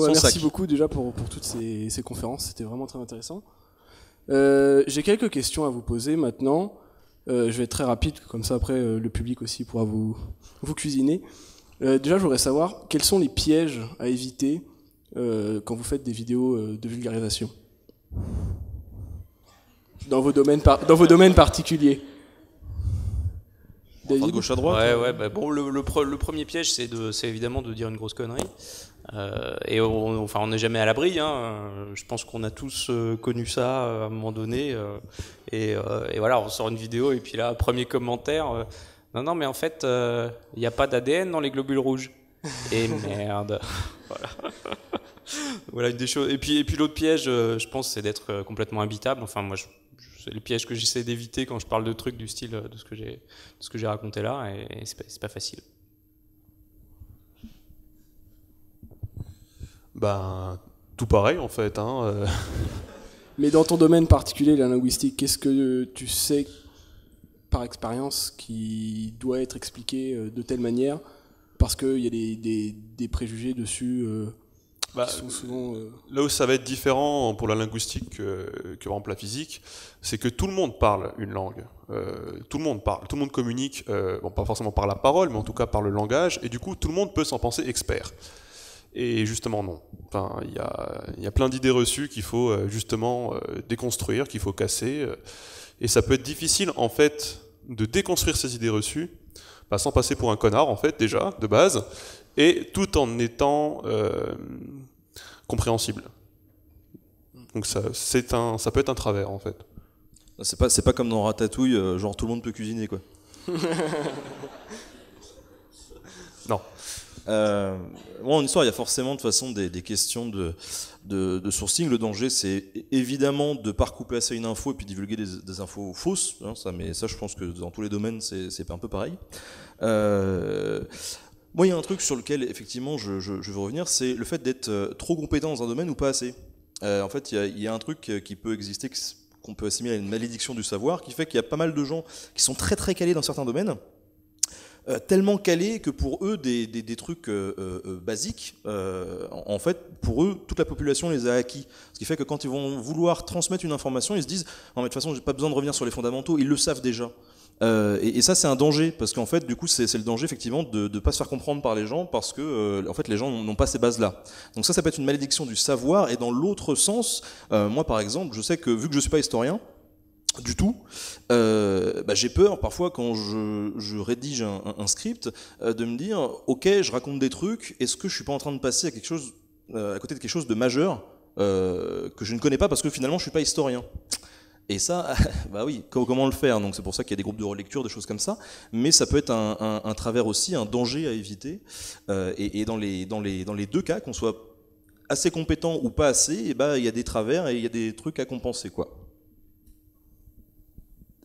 Ouais, son merci sac. beaucoup déjà pour toutes ces conférences, c'était vraiment très intéressant. J'ai quelques questions à vous poser maintenant. Je vais être très rapide, comme ça après le public aussi pourra vous cuisiner. Déjà, je voudrais savoir quels sont les pièges à éviter quand vous faites des vidéos de vulgarisation dans vos domaines particuliers. Enfin, de gauche à droite. Ouais, bah bon, le premier piège, c'est évidemment de dire une grosse connerie. Et on n'est jamais à l'abri. Je pense qu'on a tous connu ça à un moment donné. Et voilà, on sort une vidéo et puis là, premier commentaire. Non, mais en fait, il n'y a pas d'ADN dans les globules rouges. Et merde. Voilà. Voilà une des choses. Et puis l'autre piège, je pense, c'est d'être complètement imbitable. Enfin, moi, c'est le piège que j'essaie d'éviter quand je parle de trucs du style de ce que j'ai raconté là, et c'est pas facile. Ben, tout pareil en fait. Mais dans ton domaine particulier, la linguistique, qu'est-ce que tu sais par expérience qui doit être expliqué de telle manière parce qu'il y a des préjugés dessus qui sont souvent... Là où ça va être différent pour la linguistique que par exemple la physique, c'est que tout le monde parle une langue. Tout le monde parle, tout le monde communique, bon, pas forcément par la parole, mais en tout cas par le langage, et du coup tout le monde peut s'en penser expert. Et justement non. Enfin, il y a plein d'idées reçues qu'il faut justement déconstruire, qu'il faut casser. Et ça peut être difficile en fait de déconstruire ces idées reçues, sans passer pour un connard en fait déjà de base, et tout en étant compréhensible. Donc ça peut être un travers en fait. C'est pas comme dans Ratatouille, genre tout le monde peut cuisiner quoi. Non. En histoire, il y a forcément de toute façon des questions de sourcing. Le danger, c'est évidemment de ne pas recouper assez une info et puis divulguer des infos fausses. Mais ça, je pense que dans tous les domaines, c'est un peu pareil. Moi, il y a un truc sur lequel, effectivement, je veux revenir, c'est le fait d'être trop compétent dans un domaine ou pas assez. En fait, il y a un truc qui peut exister, qu'on peut assimiler à une malédiction du savoir, qui fait qu'il y a pas mal de gens qui sont très très calés dans certains domaines, tellement calés que pour eux, des trucs basiques, en fait, pour eux, toute la population les a acquis. Ce qui fait que quand ils vont vouloir transmettre une information, ils se disent « Non, mais de toute façon, j'ai pas besoin de revenir sur les fondamentaux, ils le savent déjà ». Et ça c'est un danger parce qu'en fait du coup c'est le danger effectivement de ne pas se faire comprendre par les gens parce que en fait les gens n'ont pas ces bases là. Donc ça peut être une malédiction du savoir. Et dans l'autre sens, moi par exemple je sais que vu que je suis pas historien du tout, j'ai peur parfois quand je rédige un script de me dire ok je raconte des trucs, est-ce que je suis pas en train de passer à quelque chose à côté de quelque chose de majeur que je ne connais pas parce que finalement je suis pas historien. Et ça, bah oui, comment le faire? Donc c'est pour ça qu'il y a des groupes de relecture, des choses comme ça. Mais ça peut être un travers aussi, un danger à éviter. Et dans les deux cas, qu'on soit assez compétent ou pas assez, et il y a des travers et il y a des trucs à compenser, quoi.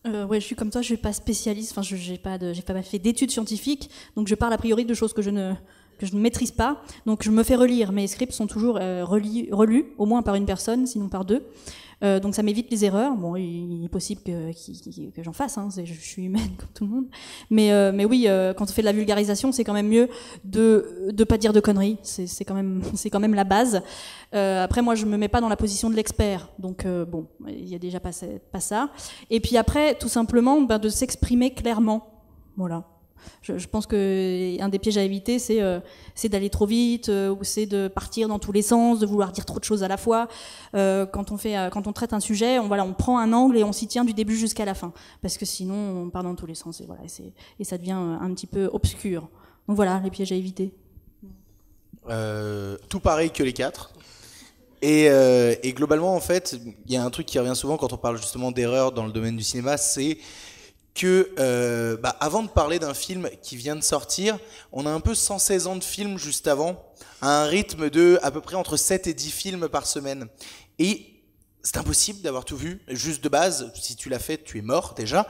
Ouais, je suis comme toi, je suis pas spécialiste. Enfin, j'ai pas fait d'études scientifiques, donc je parle a priori de choses que je ne maîtrise pas. Donc je me fais relire. Mes scripts sont toujours relus, au moins par une personne, sinon par deux. Donc ça m'évite les erreurs. Bon, il est possible que j'en fasse, je suis humaine comme tout le monde. Mais oui, quand on fait de la vulgarisation, c'est quand même mieux de pas dire de conneries. C'est quand même la base. Après, moi, je me mets pas dans la position de l'expert. Donc bon, il y a déjà pas ça. Et puis après, tout simplement, de s'exprimer clairement. Voilà. Je pense que un des pièges à éviter, c'est d'aller trop vite, ou c'est de partir dans tous les sens, de vouloir dire trop de choses à la fois. Quand on traite un sujet, on prend un angle et on s'y tient du début jusqu'à la fin, parce que sinon on part dans tous les sens et ça devient un petit peu obscur. Donc voilà, les pièges à éviter. Tout pareil que les quatre. Et globalement, en fait, il y a un truc qui revient souvent quand on parle justement d'erreurs dans le domaine du cinéma, c'est que avant de parler d'un film qui vient de sortir, on a un peu 116 ans de films juste avant, à un rythme de à peu près entre 7 et 10 films par semaine. Et c'est impossible d'avoir tout vu, juste de base, si tu l'as fait, tu es mort déjà,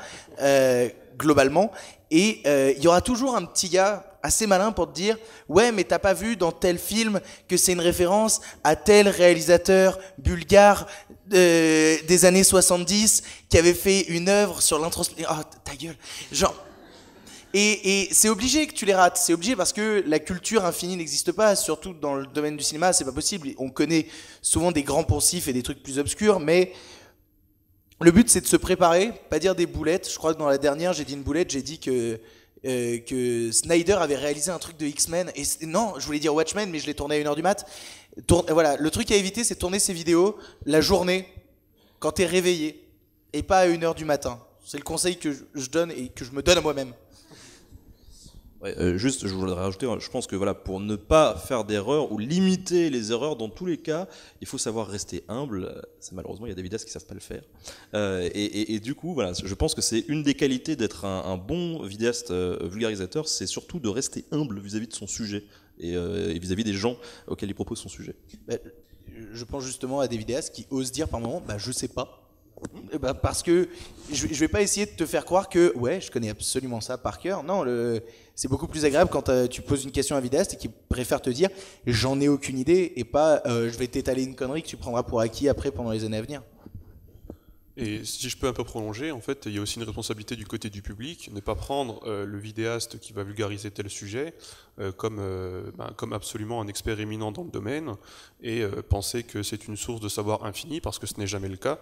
globalement. Et il y aura toujours un petit gars assez malin pour te dire « Ouais, mais t'as pas vu dans tel film que c'est une référence à tel réalisateur bulgare des années 70 qui avait fait une œuvre sur l'introspection. » Oh, ta gueule. Genre, Et c'est obligé que tu les rates, c'est obligé parce que la culture infinie n'existe pas, surtout dans le domaine du cinéma, c'est pas possible. On connaît souvent des grands poncifs et des trucs plus obscurs, mais le but c'est de se préparer, pas dire des boulettes. Je crois que dans la dernière, j'ai dit une boulette, j'ai dit que Snyder avait réalisé un truc de X-Men. Et non, je voulais dire Watchmen, mais je l'ai tourné à 1h du mat. Voilà, le truc à éviter, c'est de tourner ces vidéos la journée, quand t'es réveillé, et pas à 1h du matin. C'est le conseil que je donne et que je me donne à moi-même. Ouais, juste, je voudrais rajouter, je pense que voilà, pour ne pas faire d'erreurs ou limiter les erreurs dans tous les cas, il faut savoir rester humble. Malheureusement, il y a des vidéastes qui savent pas le faire. Et du coup, voilà, je pense que c'est une des qualités d'être un bon vidéaste vulgarisateur, c'est surtout de rester humble vis-à-vis de son sujet et vis-à-vis des gens auxquels il propose son sujet. Je pense justement à des vidéastes qui osent dire par moment, je sais pas. Parce que je vais pas essayer de te faire croire que ouais, je connais absolument ça par cœur. Non, c'est beaucoup plus agréable quand tu poses une question à un vidéaste et qu'il préfère te dire j'en ai aucune idée et pas je vais t'étaler une connerie que tu prendras pour acquis après pendant les années à venir. Et si je peux un peu prolonger, en fait, il y a aussi une responsabilité du côté du public, ne pas prendre le vidéaste qui va vulgariser tel sujet comme absolument un expert éminent dans le domaine et penser que c'est une source de savoir infini parce que ce n'est jamais le cas.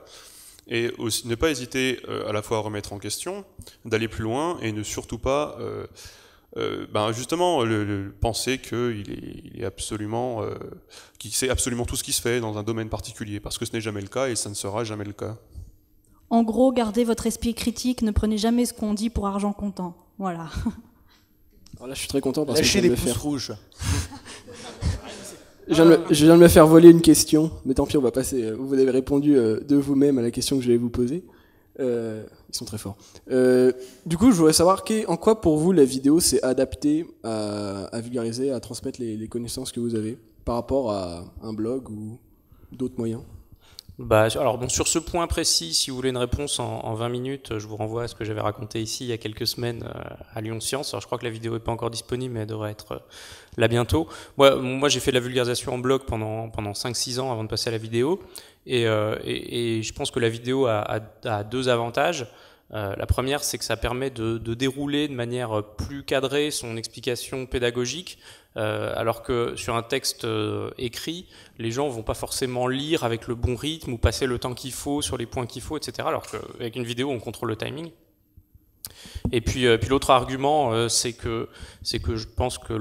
Et aussi, ne pas hésiter à la fois à remettre en question, d'aller plus loin et ne surtout pas justement penser qu'il est absolument qu'il sait absolument tout ce qui se fait dans un domaine particulier parce que ce n'est jamais le cas et ça ne sera jamais le cas. En gros, gardez votre esprit critique, ne prenez jamais ce qu'on dit pour argent comptant. Voilà. Alors là, je suis très content parce Lâchez que les pouces rouges. Je viens de me faire voler une question, mais tant pis, on va passer. Vous avez répondu de vous-même à la question que je vais vous poser. Ils sont très forts. Du coup, je voudrais savoir en quoi pour vous la vidéo s'est adaptée à vulgariser, à transmettre les connaissances que vous avez par rapport à un blog ou d'autres moyens. Alors bon, sur ce point précis, si vous voulez une réponse en 20 minutes, je vous renvoie à ce que j'avais raconté ici il y a quelques semaines à Lyon Science. Alors je crois que la vidéo n'est pas encore disponible, mais elle devrait être là bientôt. Moi j'ai fait de la vulgarisation en blog pendant 5-6 ans avant de passer à la vidéo. Et je pense que la vidéo a deux avantages. La première, c'est que ça permet de dérouler de manière plus cadrée son explication pédagogique, alors que sur un texte écrit, les gens vont pas forcément lire avec le bon rythme ou passer le temps qu'il faut sur les points qu'il faut, etc. Alors qu'avec une vidéo, on contrôle le timing. Et puis l'autre argument, c'est que je pense que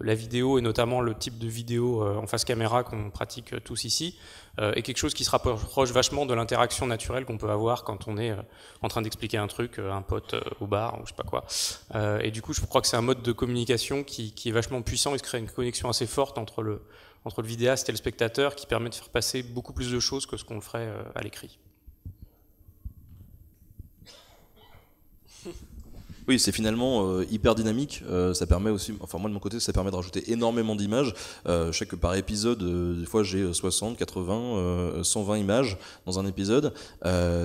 la vidéo, et notamment le type de vidéo en face caméra qu'on pratique tous ici, est quelque chose qui se rapproche vachement de l'interaction naturelle qu'on peut avoir quand on est en train d'expliquer un truc à un pote au bar ou je sais pas quoi. Et du coup, je crois que c'est un mode de communication qui est vachement puissant et se crée une connexion assez forte entre le vidéaste et le spectateur qui permet de faire passer beaucoup plus de choses que ce qu'on le ferait à l'écrit. Oui, c'est finalement hyper dynamique. Ça permet aussi, enfin moi de mon côté, ça permet de rajouter énormément d'images. Je sais que par épisode, des fois j'ai 60, 80, 120 images dans un épisode.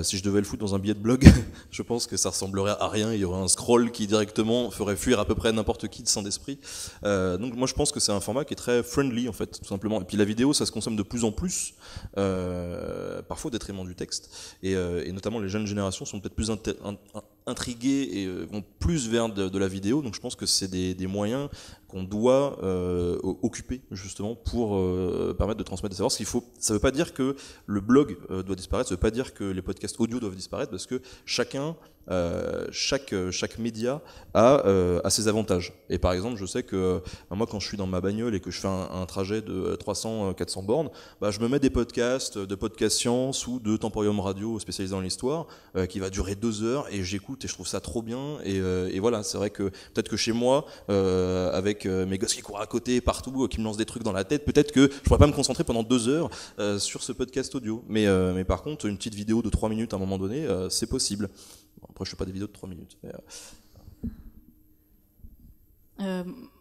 Si je devais le foutre dans un billet de blog, je pense que ça ressemblerait à rien. Il y aurait un scroll qui directement ferait fuir à peu près n'importe qui de sain d'esprit. Donc moi je pense que c'est un format qui est très friendly en fait, tout simplement. Et puis la vidéo, ça se consomme de plus en plus, parfois au détriment du texte. Et notamment les jeunes générations sont peut-être plus intrigués et vont plus vers de la vidéo, donc je pense que c'est des moyens qu'on doit occuper justement pour permettre de transmettre des savoirs. Ça veut pas dire que le blog doit disparaître, ça veut pas dire que les podcasts audio doivent disparaître, parce que chaque média a ses avantages. Et par exemple, je sais que moi, quand je suis dans ma bagnole et que je fais un trajet de 300-400 bornes, je me mets des podcasts de Podcast Science ou de Temporium Radio spécialisé dans l'histoire qui va durer 2 heures et j'écoute et je trouve ça trop bien. Et voilà, c'est vrai que peut-être que chez moi, avec mes gosses qui courent à côté partout, qui me lancent des trucs dans la tête, peut-être que je pourrais pas me concentrer pendant 2 heures sur ce podcast audio. Mais par contre, une petite vidéo de 3 minutes à un moment donné, c'est possible. Après, je fais pas des vidéos de 3 minutes. Mais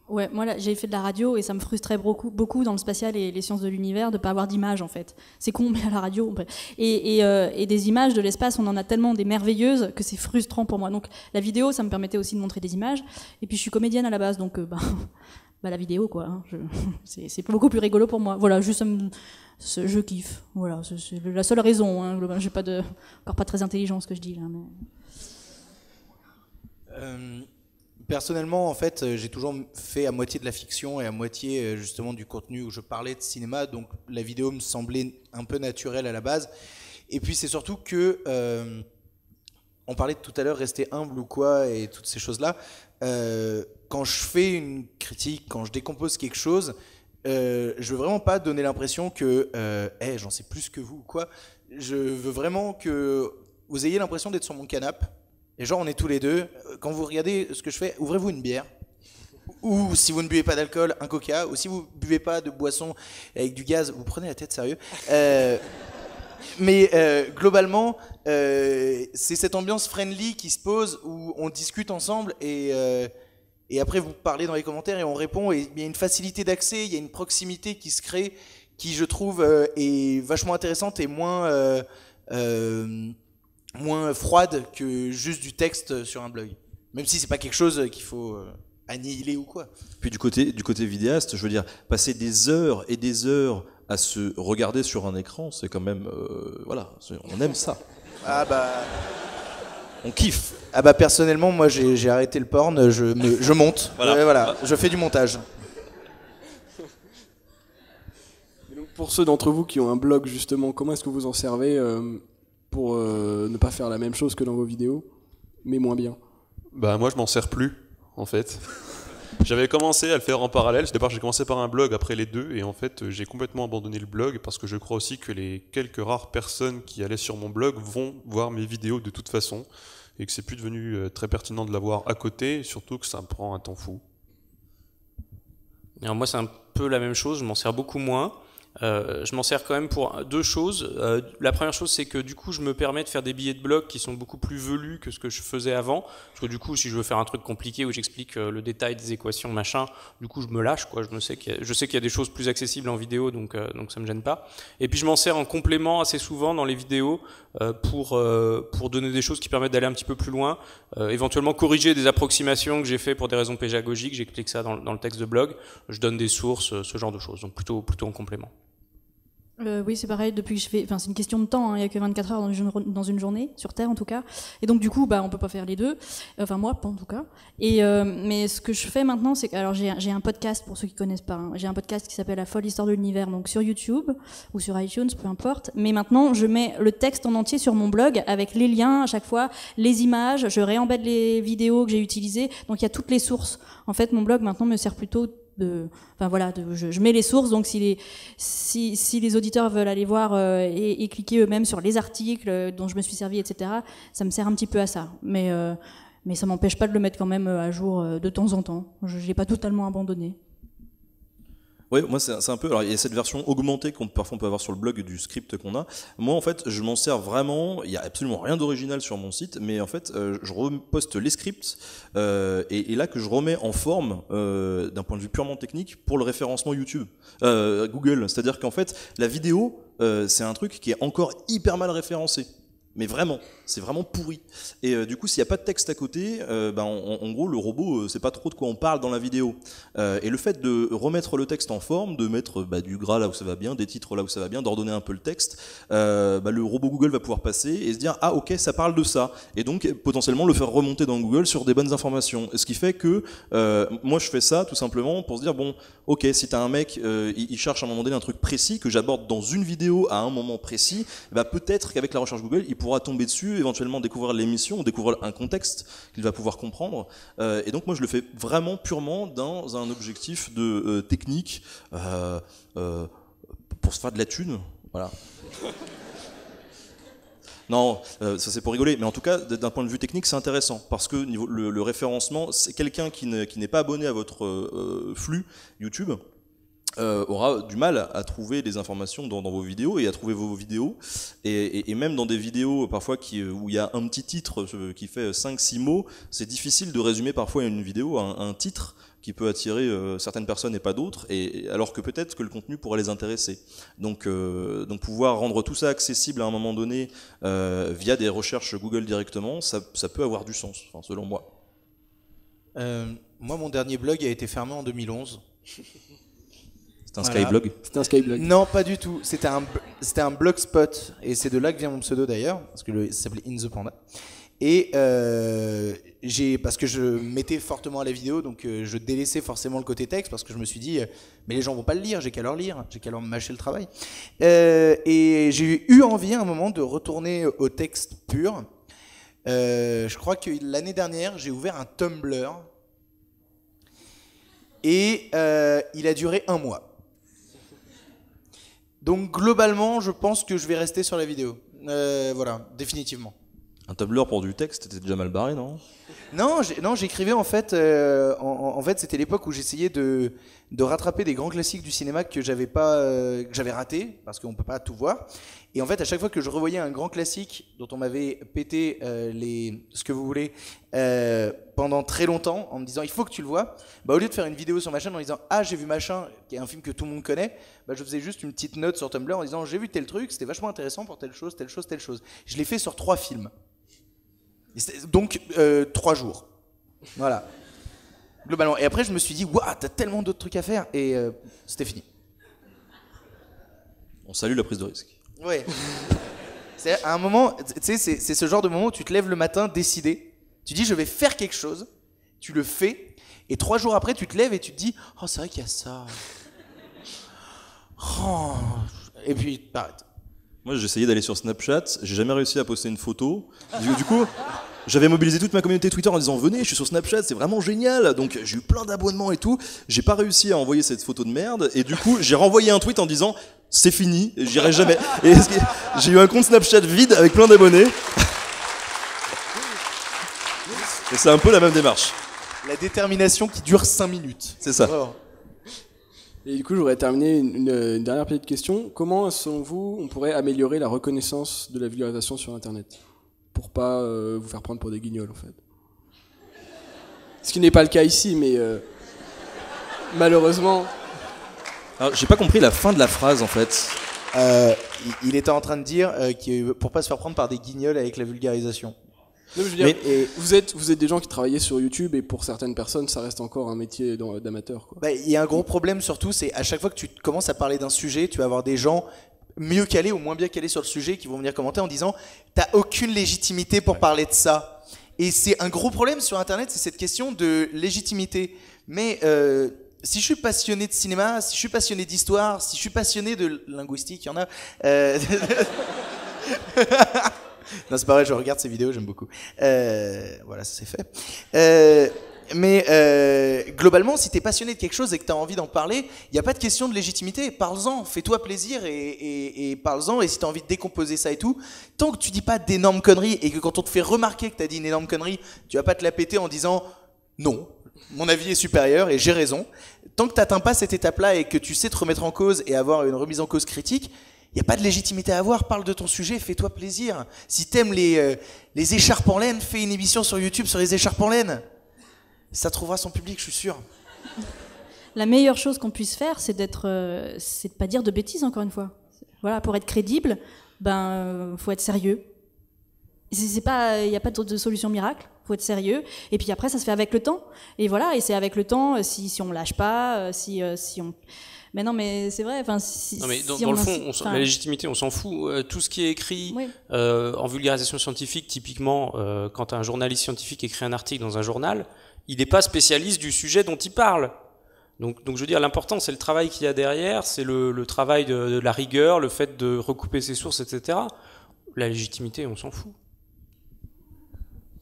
Ouais, moi là, j'ai fait de la radio et ça me frustrait beaucoup dans le spatial et les sciences de l'univers de pas avoir d'image en fait. C'est con, mais à la radio, et des images de l'espace, on en a tellement des merveilleuses que c'est frustrant pour moi. Donc la vidéo, ça me permettait aussi de montrer des images. Et puis je suis comédienne à la base, donc la vidéo quoi. Hein, c'est beaucoup plus rigolo pour moi. Voilà, juste je kiffe. Voilà, c'est la seule raison. Hein, j'ai encore pas très intelligent ce que je dis là. Mais... Personnellement, en fait, j'ai toujours fait à moitié de la fiction et à moitié justement du contenu où je parlais de cinéma, donc la vidéo me semblait un peu naturelle à la base. Et puis c'est surtout que, on parlait tout à l'heure, rester humble ou quoi, et toutes ces choses-là. Quand je fais une critique, quand je décompose quelque chose, je veux vraiment pas donner l'impression que hey, j'en sais plus que vous ou quoi. Je veux vraiment que vous ayez l'impression d'être sur mon canapé. Et genre on est tous les deux. Quand vous regardez ce que je fais, ouvrez-vous une bière. Ou si vous ne buvez pas d'alcool, un coca. Ou si vous ne buvez pas de boisson avec du gaz, vous prenez la tête sérieux. Mais globalement, c'est cette ambiance friendly qui se pose où on discute ensemble et après vous parlez dans les commentaires et on répond. Et il y a une facilité d'accès, il y a une proximité qui se crée qui je trouve est vachement intéressante et moins froide que juste du texte sur un blog. Même si c'est pas quelque chose qu'il faut annihiler ou quoi. Puis du côté vidéaste, je veux dire, passer des heures et des heures à se regarder sur un écran, c'est quand même, voilà, on aime ça. Ah bah, on kiffe. Ah bah personnellement, moi j'ai arrêté le porn, je monte, voilà, je fais du montage. Et donc pour ceux d'entre vous qui ont un blog justement, comment est-ce que vous en servez pour ne pas faire la même chose que dans vos vidéos, mais moins bien? Bah moi je m'en sers plus en fait. J'avais commencé à le faire en parallèle. D'abord j'ai commencé par un blog, après les deux, et en fait j'ai complètement abandonné le blog parce que je crois aussi que les quelques rares personnes qui allaient sur mon blog vont voir mes vidéos de toute façon et que c'est plus devenu très pertinent de l'avoir à côté, surtout que ça me prend un temps fou. Alors moi c'est un peu la même chose, je m'en sers beaucoup moins. Je m'en sers quand même pour deux choses. La première chose, c'est que du coup, je me permets de faire des billets de blog qui sont beaucoup plus velus que ce que je faisais avant. Parce que du coup, si je veux faire un truc compliqué où j'explique le détail des équations, machin, du coup, je me lâche, quoi. Je sais qu'il y a des choses plus accessibles en vidéo, donc ça me gêne pas. Et puis, je m'en sers en complément assez souvent dans les vidéos pour donner des choses qui permettent d'aller un petit peu plus loin, éventuellement corriger des approximations que j'ai fait pour des raisons pédagogiques. J'explique ça dans le texte de blog. Je donne des sources, ce genre de choses. Donc plutôt en complément. Oui, c'est pareil, depuis que je fais. Enfin, c'est une question de temps, hein, il n'y a que 24 heures dans une journée, sur Terre en tout cas. Et donc, du coup, on peut pas faire les deux. Enfin, moi, pas en tout cas. Mais ce que je fais maintenant, c'est que. Alors, j'ai un podcast, pour ceux qui connaissent pas. Hein, j'ai un podcast qui s'appelle La folle histoire de l'univers, donc sur YouTube ou sur iTunes, peu importe. Mais maintenant, je mets le texte en entier sur mon blog avec les liens à chaque fois, les images, je réembête les vidéos que j'ai utilisées. Donc, il y a toutes les sources. En fait, mon blog maintenant me sert plutôt je mets les sources, donc si les auditeurs veulent aller voir et cliquer eux-mêmes sur les articles dont je me suis servi, etc., ça me sert un petit peu à ça. Mais ça m'empêche pas de le mettre quand même à jour de temps en temps. Je l'ai pas totalement abandonné. Oui, moi c'est un peu. Alors il y a cette version augmentée qu'on parfois on peut avoir sur le blog du script qu'on a. Moi en fait, je m'en sers vraiment. Il y a absolument rien d'original sur mon site, mais en fait, je reposte les scripts et là que je remets en forme d'un point de vue purement technique pour le référencement YouTube, Google. C'est-à-dire qu'en fait, la vidéo, c'est un truc qui est encore hyper mal référencé. Mais vraiment, c'est vraiment pourri. Et du coup, s'il n'y a pas de texte à côté, en gros, le robot sait pas trop de quoi on parle dans la vidéo. Et le fait de remettre le texte en forme, de mettre du gras là où ça va bien, des titres là où ça va bien, d'ordonner un peu le texte, le robot Google va pouvoir passer et se dire « Ah ok, ça parle de ça ». Et donc, potentiellement, le faire remonter dans Google sur des bonnes informations. Ce qui fait que moi, je fais ça tout simplement pour se dire « Bon, ok, si t'as un mec, il cherche à un moment donné un truc précis que j'aborde dans une vidéo à un moment précis, peut-être qu'avec la recherche Google, il pourra tomber dessus, éventuellement découvrir l'émission, découvrir un contexte qu'il va pouvoir comprendre. Et donc moi je le fais vraiment purement dans un objectif de technique pour se faire de la thune. Voilà. Non, ça c'est pour rigoler, mais en tout cas d'un point de vue technique c'est intéressant parce que le référencement, c'est quelqu'un qui n'est pas abonné à votre flux YouTube. Aura du mal à trouver des informations dans vos vidéos et à trouver vos vidéos et même dans des vidéos parfois où il y a un petit titre qui fait 5-6 mots, c'est difficile de résumer parfois une vidéo à un titre qui peut attirer certaines personnes et pas d'autres, et alors que peut-être que le contenu pourrait les intéresser. Donc pouvoir rendre tout ça accessible à un moment donné via des recherches Google directement, ça peut avoir du sens, selon moi. Moi, mon dernier blog a été fermé en 2011. C'était un Skyblog ? C'était un Skyblog. Non, pas du tout. C'était un blogspot. Et c'est de là que vient mon pseudo d'ailleurs, parce que ça s'appelait In the Panda. Et parce que je mettais fortement à la vidéo, donc je délaissais forcément le côté texte, parce que je me suis dit, mais les gens vont pas le lire, j'ai qu'à leur lire, j'ai qu'à leur mâcher le travail. Et j'ai eu envie à un moment de retourner au texte pur. Je crois que l'année dernière, j'ai ouvert un Tumblr, et il a duré 1 mois. Donc globalement, je pense que je vais rester sur la vidéo. Voilà, définitivement. Un tableur pour du texte, t'étais déjà mal barré, non? Non, j'écrivais en fait. En fait, c'était l'époque où j'essayais de rattraper des grands classiques du cinéma que j'avais pas, que j'avais raté parce qu'on peut pas tout voir. Et en fait, à chaque fois que je revoyais un grand classique dont on m'avait pété ce que vous voulez pendant très longtemps, en me disant il faut que tu le vois, bah au lieu de faire une vidéo sur ma chaîne en disant ah j'ai vu machin, qui est un film que tout le monde connaît, bah je faisais juste une petite note sur Tumblr en disant j'ai vu tel truc, c'était vachement intéressant pour telle chose, telle chose, telle chose. Je l'ai fait sur 3 films. Donc 3 jours. Voilà. Globalement. Et après je me suis dit waouh, t'as tellement d'autres trucs à faire, et c'était fini. On salue la prise de risque. Ouais. C'est à un moment, tu sais, c'est ce genre de moment où tu te lèves le matin décidé. Tu dis je vais faire quelque chose, tu le fais, et 3 jours après tu te lèves et tu te dis oh c'est vrai qu'il y a ça. Oh. Et puis t'arrêtes. Moi, j'ai essayé d'aller sur Snapchat, j'ai jamais réussi à poster une photo. Du coup, j'avais mobilisé toute ma communauté Twitter en disant venez, je suis sur Snapchat, c'est vraiment génial. Donc j'ai eu plein d'abonnements et tout. J'ai pas réussi à envoyer cette photo de merde, et du coup, j'ai renvoyé un tweet en disant c'est fini, j'irai jamais. Et j'ai eu un compte Snapchat vide avec plein d'abonnés. Et c'est un peu la même démarche. La détermination qui dure 5 minutes. C'est ça. Oh. Et du coup, je voudrais terminer une dernière petite question. Comment, selon vous, on pourrait améliorer la reconnaissance de la vulgarisation sur Internet pour pas vous faire prendre pour des guignols, en fait? Ce qui n'est pas le cas ici, mais malheureusement... Alors, j'ai pas compris la fin de la phrase, en fait. Il était en train de dire pour pas se faire prendre par des guignols avec la vulgarisation. Non, je veux dire, vous êtes des gens qui travaillaient sur YouTube, et pour certaines personnes, ça reste encore un métier d'amateur, quoi. Bah, il y a un gros problème surtout, c'est à chaque fois que tu commences à parler d'un sujet, tu vas avoir des gens mieux calés ou moins bien calés sur le sujet qui vont venir commenter en disant t'as aucune légitimité pour parler de ça. Et c'est un gros problème sur Internet, c'est cette question de légitimité. Mais si je suis passionné de cinéma, si je suis passionné d'histoire, si je suis passionné de linguistique, il y en a... Non, c'est pas vrai, je regarde ces vidéos, j'aime beaucoup. Voilà, ça c'est fait. Mais globalement, si t'es passionné de quelque chose et que t'as envie d'en parler, il n'y a pas de question de légitimité. Parle-en, fais-toi plaisir et parle-en. Et si t'as envie de décomposer ça et tout, tant que tu dis pas d'énormes conneries et que quand on te fait remarquer que t'as dit une énorme connerie, tu vas pas te la péter en disant non, mon avis est supérieur et j'ai raison. Tant que t'atteins pas cette étape-là et que tu sais te remettre en cause et avoir une remise en cause critique, il n'y a pas de légitimité à avoir, parle de ton sujet, fais-toi plaisir. Si t'aimes les écharpes en laine, fais une émission sur YouTube sur les écharpes en laine. Ça trouvera son public, je suis sûr. La meilleure chose qu'on puisse faire, c'est de pas dire de bêtises, encore une fois. Voilà, pour être crédible, faut être sérieux. Il n'y a pas de solution miracle, faut être sérieux. Et puis après, ça se fait avec le temps. Et voilà, et c'est avec le temps, si on lâche pas, si on... Mais non, mais c'est vrai. Enfin, non, mais dans le fond, la légitimité, on s'en fout. Tout ce qui est écrit oui. En vulgarisation scientifique, typiquement, quand un journaliste scientifique écrit un article dans un journal, il n'est pas spécialiste du sujet dont il parle. Donc je veux dire, l'important, c'est le travail qu'il y a derrière, c'est le travail de la rigueur, le fait de recouper ses sources, etc. La légitimité, on s'en fout.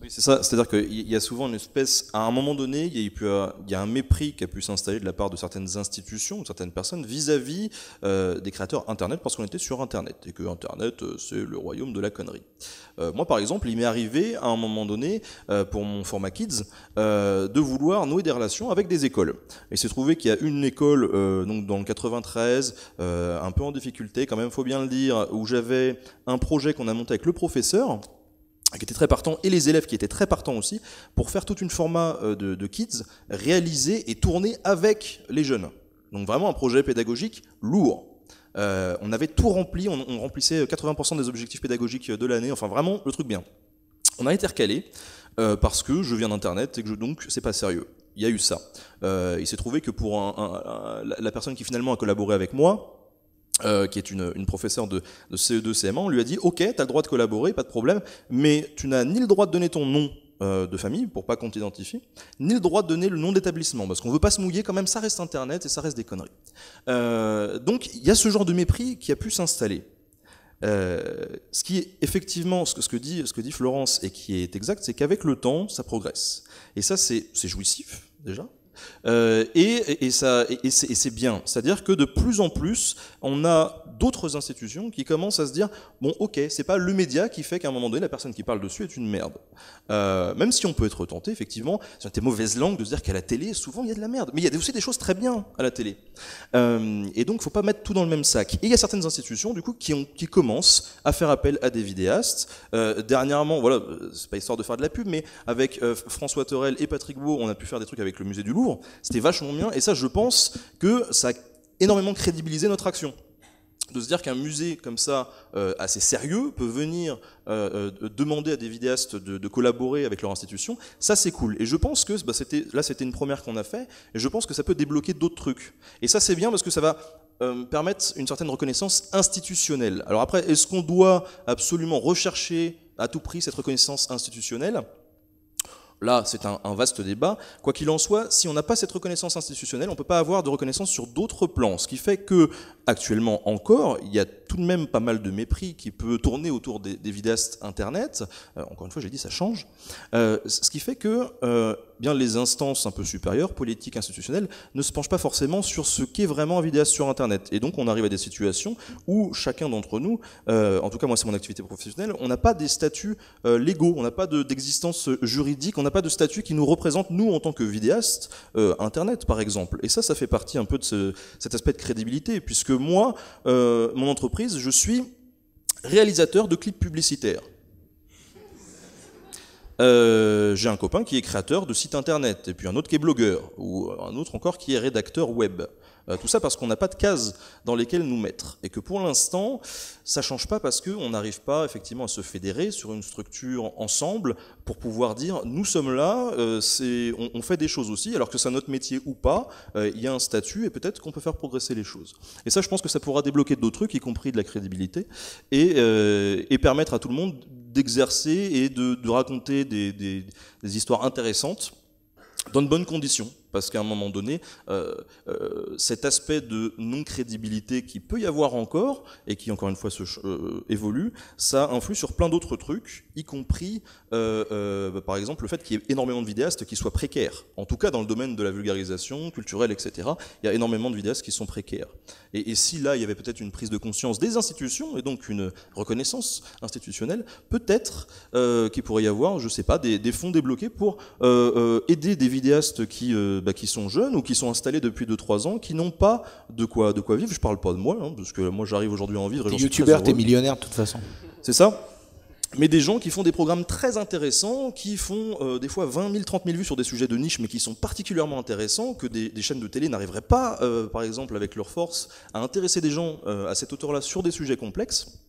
Oui, c'est ça, c'est-à-dire qu'il y a souvent une espèce, à un moment donné, il y a un mépris qui a pu s'installer de la part de certaines institutions, de certaines personnes vis-à-vis des créateurs Internet, parce qu'on était sur Internet, et que Internet, c'est le royaume de la connerie. Moi, par exemple, il m'est arrivé, à un moment donné, pour mon format Kids, de vouloir nouer des relations avec des écoles. Et il s'est trouvé qu'il y a une école, donc dans le 93, un peu en difficulté, quand même, faut bien le dire, où j'avais un projet qu'on a monté avec le professeur, qui était très partant, et les élèves qui étaient très partants aussi, pour faire toute une format de kids réalisé et tourné avec les jeunes. Donc vraiment un projet pédagogique lourd. On avait tout rempli, on remplissait 80% des objectifs pédagogiques de l'année, enfin vraiment le truc bien. On a été recalé parce que je viens d'Internet et que donc c'est pas sérieux. Il y a eu ça. Il s'est trouvé que pour la personne qui finalement a collaboré avec moi, qui est une professeure de CE2, CM1, on lui a dit « Ok, tu as le droit de collaborer, pas de problème, mais tu n'as ni le droit de donner ton nom de famille, pour pas qu'on t'identifie, ni le droit de donner le nom d'établissement, parce qu'on veut pas se mouiller quand même, ça reste Internet et ça reste des conneries. » Donc il y a ce genre de mépris qui a pu s'installer. Ce qui est effectivement, ce que dit Florence et qui est exact, c'est qu'avec le temps, ça progresse. Et ça, c'est jouissif, déjà. Et c'est bien. C'est-à-dire que de plus en plus, on a d'autres institutions qui commencent à se dire bon, ok, c'est pas le média qui fait qu'à un moment donné, la personne qui parle dessus est une merde. Même si on peut être tenté, effectivement, sur des mauvaises langues, de se dire qu'à la télé, souvent, il y a de la merde. Mais il y a aussi des choses très bien à la télé. Et donc, il faut pas mettre tout dans le même sac. Et il y a certaines institutions, du coup, qui commencent à faire appel à des vidéastes. Dernièrement, voilà, c'est pas histoire de faire de la pub, mais avec François Thorel et Patrick Beau, on a pu faire des trucs avec le musée du Louvre. C'était vachement bien, et ça, je pense que ça a énormément crédibilisé notre action. De se dire qu'un musée comme ça, assez sérieux, peut venir demander à des vidéastes de collaborer avec leur institution, ça c'est cool. Et je pense que c'était une première qu'on a fait, et je pense que ça peut débloquer d'autres trucs. Et ça c'est bien parce que ça va permettre une certaine reconnaissance institutionnelle. Alors après, est-ce qu'on doit absolument rechercher à tout prix cette reconnaissance institutionnelle ? Là, c'est un vaste débat. Quoi qu'il en soit, si on n'a pas cette reconnaissance institutionnelle, on ne peut pas avoir de reconnaissance sur d'autres plans. Ce qui fait que, actuellement encore, il y a tout de même pas mal de mépris qui peut tourner autour des vidéastes Internet. Encore une fois, j'ai dit, ça change. Ce qui fait que bien les instances un peu supérieures, politiques, institutionnelles, ne se penchent pas forcément sur ce qu'est vraiment un vidéaste sur Internet. Et donc, on arrive à des situations où chacun d'entre nous, en tout cas moi c'est mon activité professionnelle, on n'a pas des statuts légaux, on n'a pas d'existence juridique, on n'a pas de statut qui nous représente, nous, en tant que vidéastes, Internet, par exemple. Et ça fait partie un peu de cet aspect de crédibilité, puisque moi, mon entreprise, je suis réalisateur de clips publicitaires. J'ai un copain qui est créateur de sites internet, et puis un autre qui est blogueur, ou un autre encore qui est rédacteur web. Tout ça parce qu'on n'a pas de cases dans lesquelles nous mettre. Et que pour l'instant, ça change pas parce qu'on n'arrive pas effectivement à se fédérer sur une structure ensemble pour pouvoir dire nous sommes là, on fait des choses aussi, alors que c'est notre métier ou pas, il y a un statut et peut-être qu'on peut faire progresser les choses. Et ça, je pense que ça pourra débloquer d'autres trucs, y compris de la crédibilité, et permettre à tout le monde d'exercer et de raconter des histoires intéressantes dans de bonnes conditions. Parce qu'à un moment donné, cet aspect de non-crédibilité qui peut y avoir encore, et qui encore une fois évolue, ça influe sur plein d'autres trucs, y compris par exemple le fait qu'il y ait énormément de vidéastes qui soient précaires. En tout cas dans le domaine de la vulgarisation culturelle, etc. Il y a énormément de vidéastes qui sont précaires. Et si là il y avait peut-être une prise de conscience des institutions, et donc une reconnaissance institutionnelle, peut-être qu'il pourrait y avoir, je sais pas, des fonds débloqués pour aider des vidéastes qui sont jeunes ou qui sont installés depuis 2-3 ans, qui n'ont pas de quoi vivre. Je parle pas de moi, hein, parce que moi j'arrive aujourd'hui à en vivre. T'es youtubeur, t'es millionnaire de toute façon. C'est ça. Mais des gens qui font des programmes très intéressants, qui font des fois 20 000, 30 000 vues sur des sujets de niche, mais qui sont particulièrement intéressants, que des chaînes de télé n'arriveraient pas, par exemple avec leur force, à intéresser des gens à cette hauteur-là sur des sujets complexes.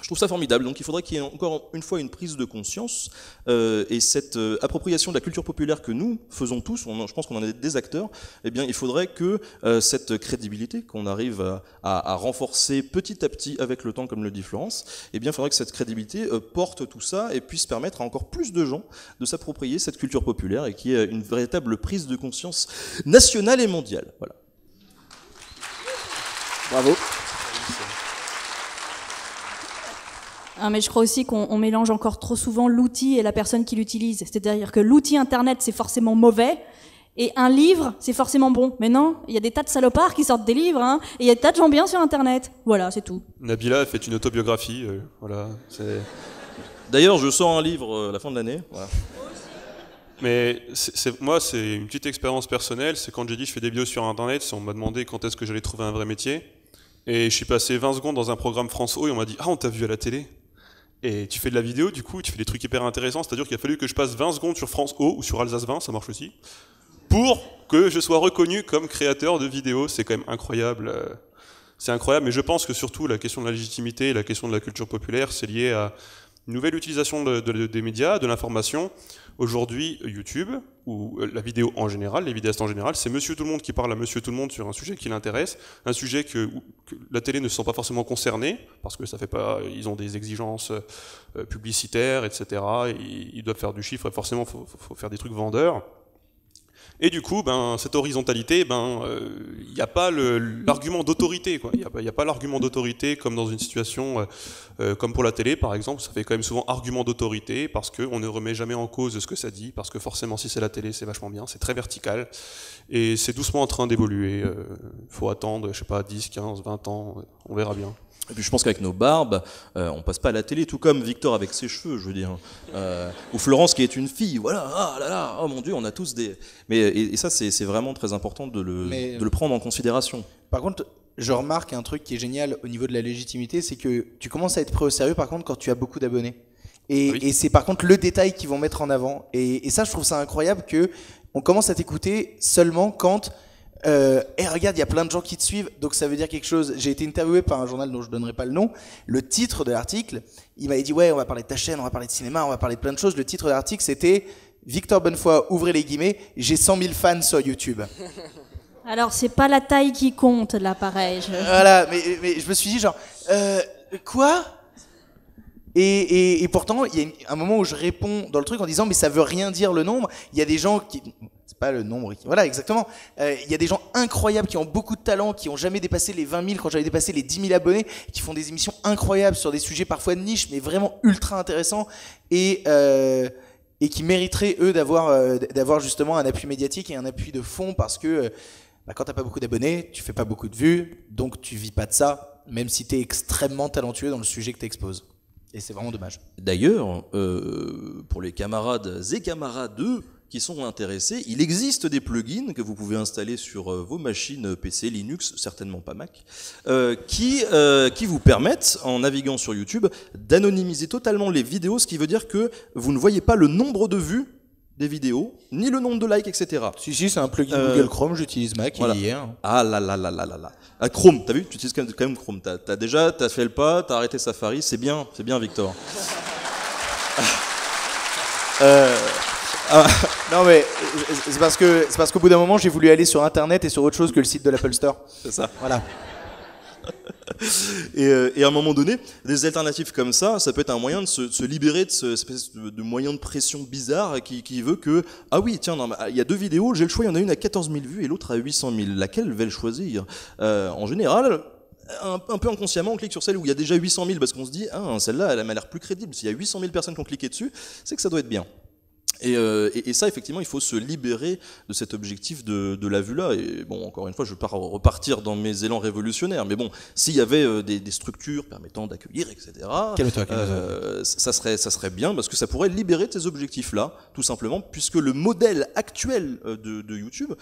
Je trouve ça formidable. Donc il faudrait qu'il y ait encore une fois une prise de conscience et cette appropriation de la culture populaire que nous faisons tous, je pense qu'on en est des acteurs, eh bien il faudrait que cette crédibilité qu'on arrive à renforcer petit à petit avec le temps, comme le dit Florence, eh bien il faudrait que cette crédibilité porte tout ça et puisse permettre à encore plus de gens de s'approprier cette culture populaire et qu'il y ait une véritable prise de conscience nationale et mondiale. Voilà. Bravo. Ah, mais je crois aussi qu'on mélange encore trop souvent l'outil et la personne qui l'utilise. C'est-à-dire que l'outil Internet, c'est forcément mauvais, et un livre, c'est forcément bon. Mais non, il y a des tas de salopards qui sortent des livres, hein, et il y a des tas de gens bien sur Internet. Voilà, c'est tout. Nabila a fait une autobiographie, voilà. D'ailleurs, je sors un livre à la fin de l'année. Voilà. Mais moi, c'est une petite expérience personnelle. C'est quand j'ai dit je fais des vidéos sur Internet, on m'a demandé quand est-ce que j'allais trouver un vrai métier. Et je suis passé 20 secondes dans un programme France O et on m'a dit « Ah, on t'a vu à la télé ?» Et tu fais de la vidéo, du coup, tu fais des trucs hyper intéressants. C'est-à-dire qu'il a fallu que je passe 20 secondes sur France O ou sur Alsace 20, ça marche aussi, pour que je sois reconnu comme créateur de vidéos. C'est quand même incroyable. C'est incroyable, mais je pense que surtout la question de la légitimité et la question de la culture populaire, c'est lié Une nouvelle utilisation des médias, de l'information. Aujourd'hui, YouTube, ou la vidéo en général, les vidéastes en général, c'est Monsieur Tout-le-Monde qui parle à Monsieur Tout-le-Monde sur un sujet qui l'intéresse, un sujet que la télé ne se sent pas forcément concernée, parce que ça fait pas, ils ont des exigences publicitaires, etc. Ils doivent faire du chiffre, et forcément, faut faire des trucs vendeurs. Et du coup, cette horizontalité, il n'y a pas l'argument d'autorité, quoi. Il n'y a pas l'argument d'autorité comme dans une situation comme pour la télé, par exemple. Ça fait quand même souvent argument d'autorité parce qu'on ne remet jamais en cause ce que ça dit, parce que forcément, si c'est la télé, c'est vachement bien, c'est très vertical. Et c'est doucement en train d'évoluer. Faut attendre, je sais pas, 10, 15, 20 ans, on verra bien. Et puis je pense qu'avec nos barbes, on passe pas à la télé, tout comme Victor avec ses cheveux, je veux dire. Ou Florence qui est une fille, voilà, ah là là, oh mon Dieu, on a tous des... Mais, et ça, c'est vraiment très important de le prendre en considération. Par contre, je remarque un truc qui est génial au niveau de la légitimité, c'est que tu commences à être pris au sérieux par contre quand tu as beaucoup d'abonnés. Et c'est par contre le détail qu'ils vont mettre en avant. Et ça, je trouve ça incroyable que on commence à t'écouter seulement quand... regarde, il y a plein de gens qui te suivent, donc ça veut dire quelque chose. J'ai été interviewé par un journal dont je donnerai pas le nom. Le titre de l'article, il m'avait dit ouais, on va parler de ta chaîne, on va parler de cinéma, on va parler de plein de choses. Le titre de l'article, c'était Victor Bonnefoy, ouvrez les guillemets, j'ai 100 000 fans sur YouTube. Alors, c'est pas la taille qui compte, là, pareil. Voilà, mais je me suis dit genre, quoi ? Et pourtant, il y a un moment où je réponds dans le truc en disant mais ça veut rien dire le nombre. Il y a des gens qui... C'est pas le nombre. Voilà, exactement. Il y a des gens incroyables qui ont beaucoup de talent, qui ont jamais dépassé les 20 000 quand j'avais dépassé les 10 000 abonnés, qui font des émissions incroyables sur des sujets parfois de niche, mais vraiment ultra intéressants et qui mériteraient eux d'avoir justement un appui médiatique et un appui de fond parce que quand t'as pas beaucoup d'abonnés, tu fais pas beaucoup de vues, donc tu vis pas de ça, même si t'es extrêmement talentueux dans le sujet que t'exposes. Et c'est vraiment dommage. D'ailleurs, pour les camarades et camarades qui sont intéressés, il existe des plugins que vous pouvez installer sur vos machines PC, Linux, certainement pas Mac, qui vous permettent, en naviguant sur YouTube, d'anonymiser totalement les vidéos, ce qui veut dire que vous ne voyez pas le nombre de vues des vidéos, ni le nombre de likes, etc. Si, c'est un plugin Google Chrome, j'utilise Mac, voilà. Hier. Ah là là là là là là. Ah, Chrome, t'as vu, tu utilises quand même Chrome. T'as fait le pas, t'as arrêté Safari, c'est bien Victor. Non mais c'est parce qu'au bout d'un moment j'ai voulu aller sur internet et sur autre chose que le site de l'Apple Store. C'est ça. Voilà. Et à un moment donné, des alternatives comme ça peut être un moyen de se libérer de cette espèce de moyen de pression bizarre qui veut que, ah oui, tiens, il y a deux vidéos, j'ai le choix, il y en a une à 14 000 vues et l'autre à 800 000. Laquelle vais-je choisir ? En général, un peu inconsciemment, on clique sur celle où il y a déjà 800 000 parce qu'on se dit, ah, celle-là, elle m'a l'air plus crédible. S'il y a 800 000 personnes qui ont cliqué dessus, c'est que ça doit être bien. Et ça, effectivement, il faut se libérer de cet objectif de la vue là. Et bon, encore une fois, je vais pas repartir dans mes élans révolutionnaires, mais bon, s'il y avait des structures permettant d'accueillir, etc., ça serait bien parce que ça pourrait libérer de ces objectifs-là, tout simplement, puisque le modèle actuel de YouTube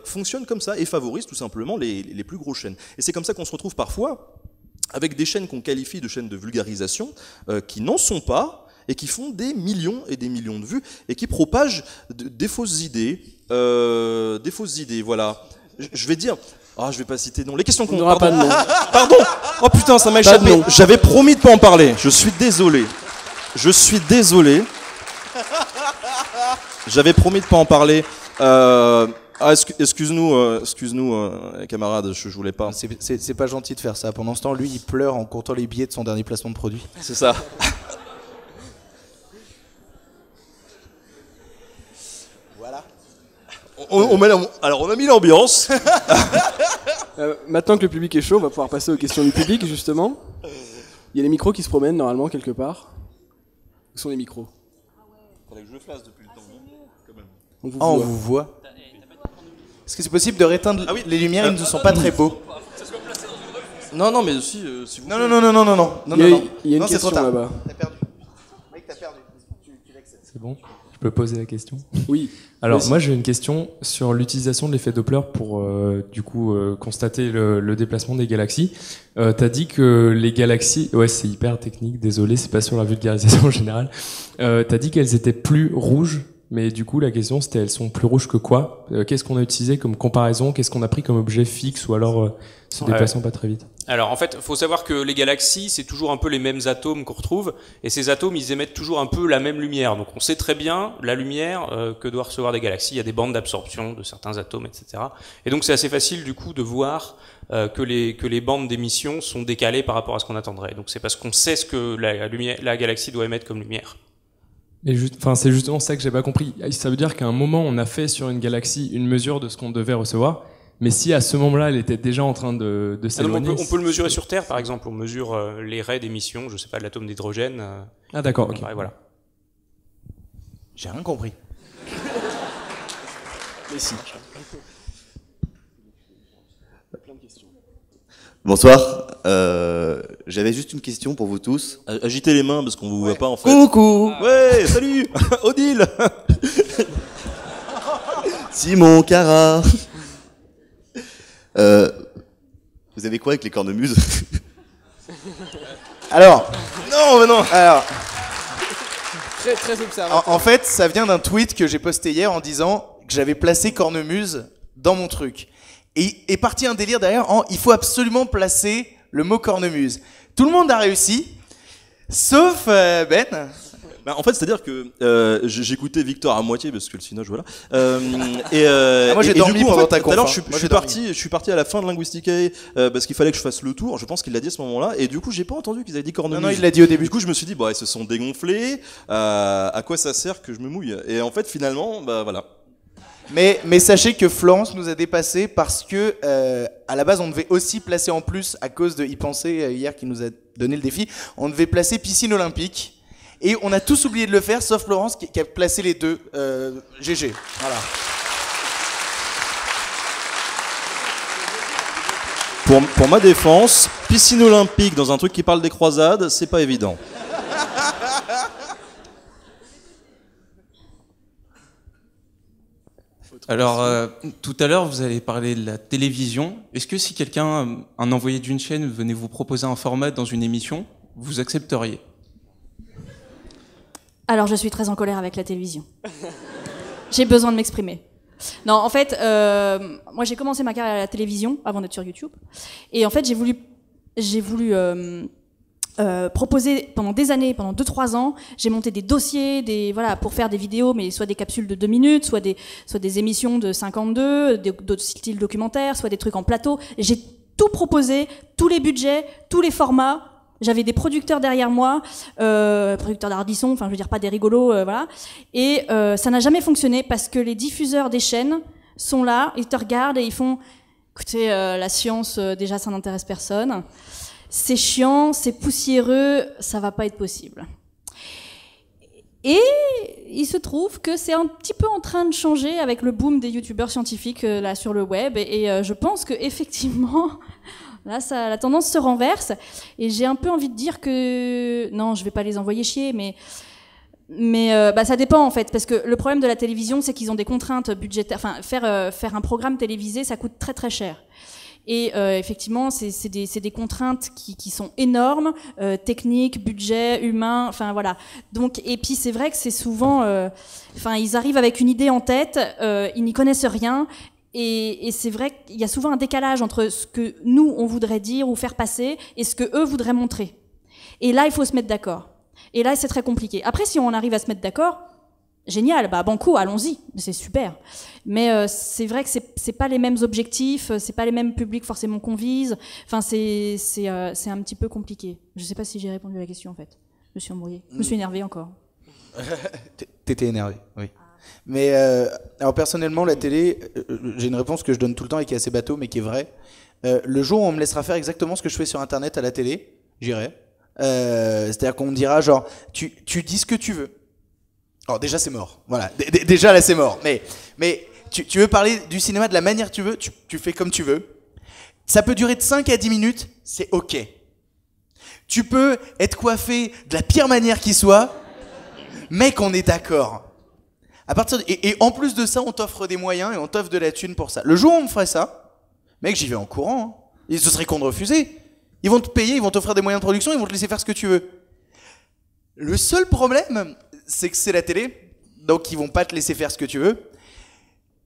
fonctionne comme ça et favorise tout simplement les plus grosses chaînes. Et c'est comme ça qu'on se retrouve parfois avec des chaînes qu'on qualifie de chaînes de vulgarisation qui n'en sont pas, et qui font des millions et des millions de vues, et qui propagent des fausses idées, voilà. Je vais dire... Ah, je vais pas citer de nom. Les questions qu'on... n'aura pas de nom. Pardon. Oh putain, ça m'a échappé. J'avais promis de pas en parler. Je suis désolé. J'avais promis de pas en parler. Excuse-nous, camarades, je voulais pas. C'est pas gentil de faire ça. Pendant ce temps, lui, il pleure en comptant les billets de son dernier placement de produit. C'est ça. Alors on a mis l'ambiance. Maintenant que le public est chaud, on va pouvoir passer aux questions du public justement. Il y a les micros qui se promènent normalement quelque part. Où sont les micros ? Faudrait que je le fasse depuis le temps. Quand même. On vous voit. Est-ce que c'est possible de réteindre les lumières ? Ils ne sont pas très beaux. Non, mais si vous... Non. Il y a une question là-bas. T'as perdu. Mec, t'as perdu. C'est bon ? Je peux poser la question ? Oui. Alors moi j'ai une question sur l'utilisation de l'effet Doppler pour constater le déplacement des galaxies. T'as dit que les galaxies, ouais c'est hyper technique, désolé, c'est pas sur la vulgarisation en général. T'as dit qu'elles étaient plus rouges mais du coup la question c'était elles sont plus rouges que quoi? Qu'est-ce qu'on a utilisé comme comparaison? Qu'est-ce qu'on a pris comme objet fixe ou alors se déplaçant pas très vite? Alors en fait, il faut savoir que les galaxies, c'est toujours un peu les mêmes atomes qu'on retrouve, et ces atomes, ils émettent toujours un peu la même lumière. Donc on sait très bien la lumière que doivent recevoir des galaxies. Il y a des bandes d'absorption de certains atomes, etc. Et donc c'est assez facile du coup de voir que les bandes d'émission sont décalées par rapport à ce qu'on attendrait. Donc c'est parce qu'on sait ce que la galaxie doit émettre comme lumière. Et c'est justement ça que j'ai pas compris. Ça veut dire qu'à un moment, on a fait sur une galaxie une mesure de ce qu'on devait recevoir. Mais si à ce moment-là, elle était déjà en train de s'éloigner... on peut le mesurer sur Terre, par exemple. On mesure les raies d'émission, je sais pas, de l'atome d'hydrogène. Ah d'accord, ok. Et voilà. J'ai rien compris. Mais si. Bonsoir, j'avais juste une question pour vous tous. Agitez les mains parce qu'on vous voit pas en fait. Coucou. Ouais, salut Odile. Simon, Cara. Vous avez quoi avec les cornemuses? Alors, Non, mais non. alors, Très, très observateur. en fait, ça vient d'un tweet que j'ai posté hier en disant que j'avais placé cornemuse dans mon truc. Et est parti un délire derrière en il faut absolument placer le mot cornemuse. Tout le monde a réussi, sauf Ben. Bah, en fait, c'est-à-dire que j'écoutais Victor à moitié parce que le Cinoche, voilà. Moi, j'ai dormi du coup, pendant en fait, ta tout à l'heure, conf, je hein. Moi, suis j'ai parti à la fin de Linguisticae parce qu'il fallait que je fasse le tour. Je pense qu'il l'a dit à ce moment-là, et du coup, j'ai pas entendu qu'ils avaient dit cornemuse. Non, il l'a dit au début. Du coup, je me suis dit, bah, ils se sont dégonflés. À quoi ça sert que je me mouille? Et en fait, finalement, bah voilà. Mais sachez que Florence nous a dépassé parce que à la base on devait aussi placer en plus à cause de y penser hier qui nous a donné le défi, on devait placer piscine olympique et on a tous oublié de le faire sauf Florence qui a placé les deux. GG. Voilà. Pour ma défense, piscine olympique dans un truc qui parle des croisades, c'est pas évident. Alors, tout à l'heure, vous avez parlé de la télévision. Est-ce que si quelqu'un, un envoyé d'une chaîne, venait vous proposer un format dans une émission, vous accepteriez? Alors, je suis très en colère avec la télévision. J'ai besoin de m'exprimer. Non, en fait, moi, j'ai commencé ma carrière à la télévision avant d'être sur YouTube. Et en fait, j'ai voulu proposer pendant des années, pendant 2-3 ans, j'ai monté des dossiers, voilà, pour faire des vidéos, mais soit des capsules de 2 minutes, soit des émissions de 52, d'autres styles documentaires, soit des trucs en plateau. Et j'ai tout proposé, tous les budgets, tous les formats. J'avais des producteurs derrière moi, producteurs d'Ardisson, enfin je veux dire pas des rigolos, voilà. Et ça n'a jamais fonctionné parce que les diffuseurs des chaînes sont là, ils te regardent et ils font, écoutez, la science, déjà ça n'intéresse personne. C'est chiant, c'est poussiéreux, ça va pas être possible. Et il se trouve que c'est un petit peu en train de changer avec le boom des youtubeurs scientifiques là sur le web. Et je pense que effectivement, là, la tendance se renverse. Et j'ai un peu envie de dire que non, je vais pas les envoyer chier, mais ça dépend en fait, parce que le problème de la télévision, c'est qu'ils ont des contraintes budgétaires. Enfin, faire un programme télévisé, ça coûte très très cher. Et effectivement, c'est des contraintes qui sont énormes, techniques, budget, humain, enfin voilà. Donc, et puis c'est vrai que c'est souvent, ils arrivent avec une idée en tête, ils n'y connaissent rien, et c'est vrai qu'il y a souvent un décalage entre ce que nous on voudrait dire ou faire passer et ce que eux voudraient montrer. Et là, il faut se mettre d'accord. Et là, c'est très compliqué. Après, si on arrive à se mettre d'accord, génial, bah banco, allons-y, c'est super. Mais c'est vrai que c'est pas les mêmes objectifs, c'est pas les mêmes publics forcément qu'on vise. Enfin, c'est un petit peu compliqué. Je sais pas si j'ai répondu à la question en fait. Je me suis embrouillée, je me suis énervée encore. T'étais énervé, oui. Mais alors personnellement, la télé, j'ai une réponse que je donne tout le temps et qui est assez bateau, mais qui est vraie. Le jour où on me laissera faire exactement ce que je fais sur Internet à la télé, j'irai. C'est-à-dire qu'on me dira genre, tu dis ce que tu veux. Alors déjà c'est mort, voilà. Déjà là c'est mort. Mais tu veux parler du cinéma de la manière que tu veux, tu fais comme tu veux. Ça peut durer de 5 à 10 minutes, c'est ok. Tu peux être coiffé de la pire manière qui soit, mec, on est d'accord. Et en plus de ça, on t'offre des moyens et on t'offre de la thune pour ça. Le jour où on me ferait ça, mec, j'y vais en courant. Hein. Et ce serait con de refuser. Ils vont te payer, ils vont t'offrir des moyens de production, ils vont te laisser faire ce que tu veux. Le seul problème, c'est que c'est la télé. Donc ils vont pas te laisser faire ce que tu veux.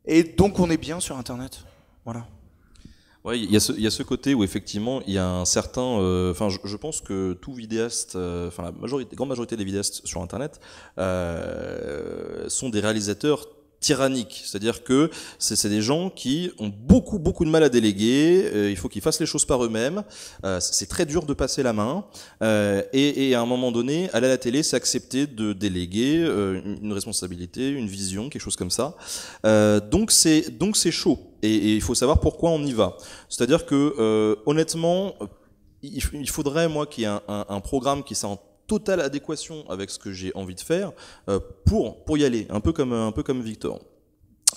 Et donc on est bien sur Internet. Voilà. Ouais, il y a ce côté où effectivement il y a un certain, enfin je pense que tout vidéaste, enfin la grande majorité des vidéastes sur Internet sont des réalisateurs tyranniques, c'est-à-dire que c'est des gens qui ont beaucoup de mal à déléguer, il faut qu'ils fassent les choses par eux-mêmes, c'est très dur de passer la main, et à un moment donné, aller à la télé, c'est accepter de déléguer une responsabilité, une vision, quelque chose comme ça. Donc c'est chaud, et il faut savoir pourquoi on y va. C'est-à-dire que honnêtement, il faudrait moi qu'il y ait un programme qui soit en totale adéquation avec ce que j'ai envie de faire pour y aller, un peu comme Victor.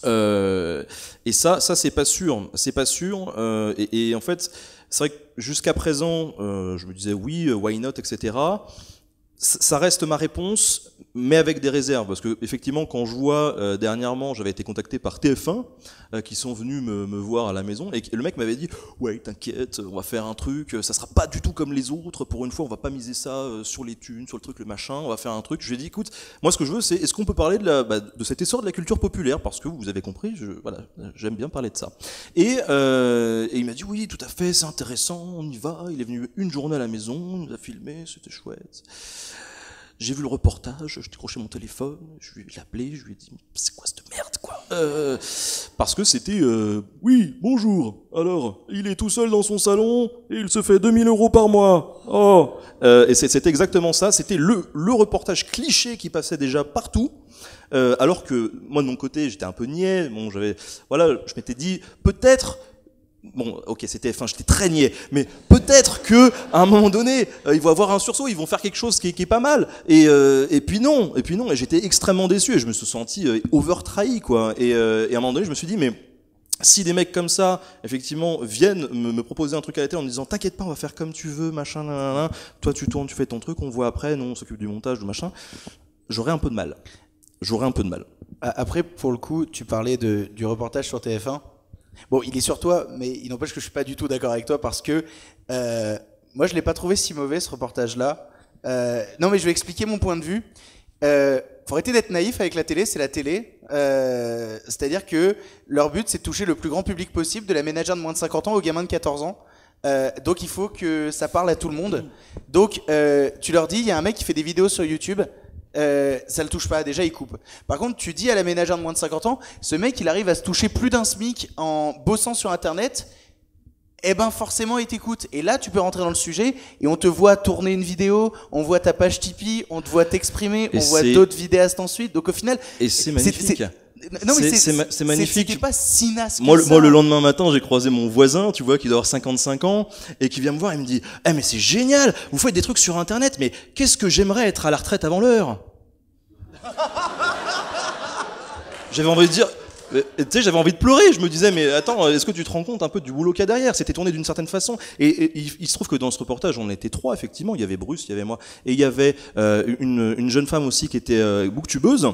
Et ça c'est pas sûr, et en fait c'est vrai que jusqu'à présent je me disais oui, why not, etc. Ça reste ma réponse, mais avec des réserves, parce que effectivement quand je vois dernièrement, j'avais été contacté par TF1 qui sont venus me voir à la maison, et le mec m'avait dit ouais t'inquiète, on va faire un truc, ça sera pas du tout comme les autres, pour une fois on va pas miser ça sur les thunes, sur le truc, le machin, on va faire un truc. Je lui ai dit écoute, moi ce que je veux c'est, est-ce qu'on peut parler de cet essor de la culture populaire, parce que vous avez compris, j'aime bien parler de ça. Et il m'a dit oui tout à fait, c'est intéressant, on y va. Il est venu une journée à la maison, il nous a filmé, c'était chouette. J'ai vu le reportage, j'ai décroché mon téléphone, je lui ai appelé, je lui ai dit c'est quoi cette merde quoi, parce que c'était oui bonjour, alors il est tout seul dans son salon et il se fait 2000 € par mois. Oh, et c'était exactement ça, c'était le reportage cliché qui passait déjà partout. Alors que moi de mon côté j'étais un peu niais, bon je m'étais dit peut-être. Bon, ok, c'était F1, j'étais très niais, mais peut-être que à un moment donné, ils vont avoir un sursaut, ils vont faire quelque chose qui est pas mal. Et puis non, et j'étais extrêmement déçu et je me suis senti over-trahi, quoi. Et à un moment donné, je me suis dit, mais si des mecs comme ça, effectivement, viennent me proposer un truc à la télé en me disant, t'inquiète pas, on va faire comme tu veux, machin, nanana, toi tu tournes, tu fais ton truc, on voit après, nous on s'occupe du montage, du machin, j'aurais un peu de mal. Après, pour le coup, tu parlais du reportage sur TF1. Bon, il est sur toi, mais il n'empêche que je suis pas du tout d'accord avec toi parce que moi je l'ai pas trouvé si mauvais ce reportage-là. Non, mais je vais expliquer mon point de vue. Faut arrêter d'être naïf avec la télé, c'est la télé. C'est-à-dire que leur but c'est de toucher le plus grand public possible, de la ménagère de moins de 50 ans aux gamins de 14 ans. Donc il faut que ça parle à tout le monde. Donc tu leur dis, il y a un mec qui fait des vidéos sur YouTube. Ça le touche pas, déjà il coupe. Par contre tu dis à la ménagère de moins de 50 ans, ce mec il arrive à se toucher plus d'un SMIC en bossant sur internet, et ben forcément il t'écoute. Et là tu peux rentrer dans le sujet et on te voit tourner une vidéo, on voit ta page Tipeee, on te voit t'exprimer, on voit d'autres vidéastes ensuite. Donc au final, et c'est magnifique. Non mais c'est magnifique. C'était pas si naze. Moi le lendemain matin, j'ai croisé mon voisin, tu vois, qui doit avoir 55 ans et qui vient me voir et me dit « Eh mais c'est génial, vous faites des trucs sur internet, mais qu'est-ce que j'aimerais être à la retraite avant l'heure ?» J'avais envie de dire, tu sais, j'avais envie de pleurer. Je me disais, mais attends, est-ce que tu te rends compte un peu du boulot qu'il y a derrière? C'était tourné d'une certaine façon. Et il se trouve que dans ce reportage, on était 3, effectivement. Il y avait Bruce, il y avait moi, et il y avait une jeune femme aussi qui était booktubeuse.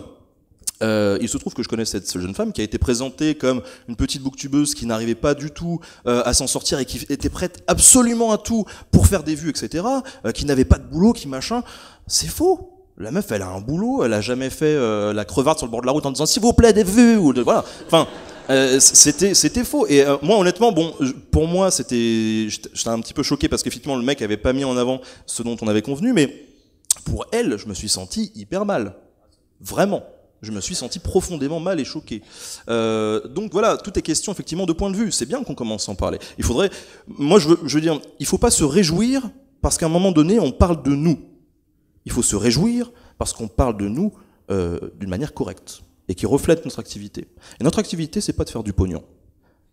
Il se trouve que je connais cette jeune femme qui a été présentée comme une petite booktubeuse qui n'arrivait pas du tout à s'en sortir et qui était prête absolument à tout pour faire des vues, etc. Qui n'avait pas de boulot, qui machin. C'est faux. La meuf, elle a un boulot, elle a jamais fait la crevarde sur le bord de la route en disant s'il vous plaît des vues ou voilà. Enfin, c'était faux. Et moi, honnêtement, bon, pour moi, j'étais un petit peu choqué parce qu'effectivement, le mec avait pas mis en avant ce dont on avait convenu, mais pour elle, je me suis senti hyper mal, vraiment. Je me suis senti profondément mal et choqué. Donc voilà, tout est question effectivement de point de vue. C'est bien qu'on commence à en parler. Il faudrait, moi, je veux dire, il faut pas se réjouir parce qu'à un moment donné, on parle de nous. Il faut se réjouir parce qu'on parle de nous d'une manière correcte et qui reflète notre activité. Et notre activité, c'est pas de faire du pognon.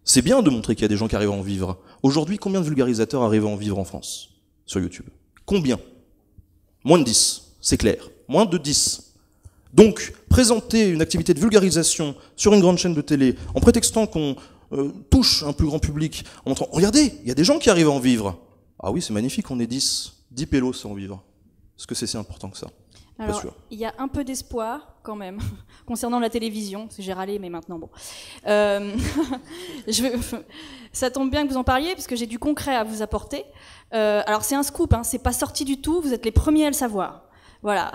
C'est bien de montrer qu'il y a des gens qui arrivent à en vivre. Aujourd'hui, combien de vulgarisateurs arrivent à en vivre en France sur YouTube? Combien? Moins de 10, c'est clair. Moins de 10. Donc, présenter une activité de vulgarisation sur une grande chaîne de télé en prétextant qu'on touche un plus grand public, en montrant, regardez, il y a des gens qui arrivent à en vivre. Ah oui, c'est magnifique, on est 10 pélos à en vivre. Est-ce que c'est si important que ça? Alors, il y a un peu d'espoir quand même concernant la télévision. J'ai râlé, mais maintenant bon. Ça tombe bien que vous en parliez parce que j'ai du concret à vous apporter. Alors c'est un scoop, hein, c'est pas sorti du tout. Vous êtes les premiers à le savoir. Voilà.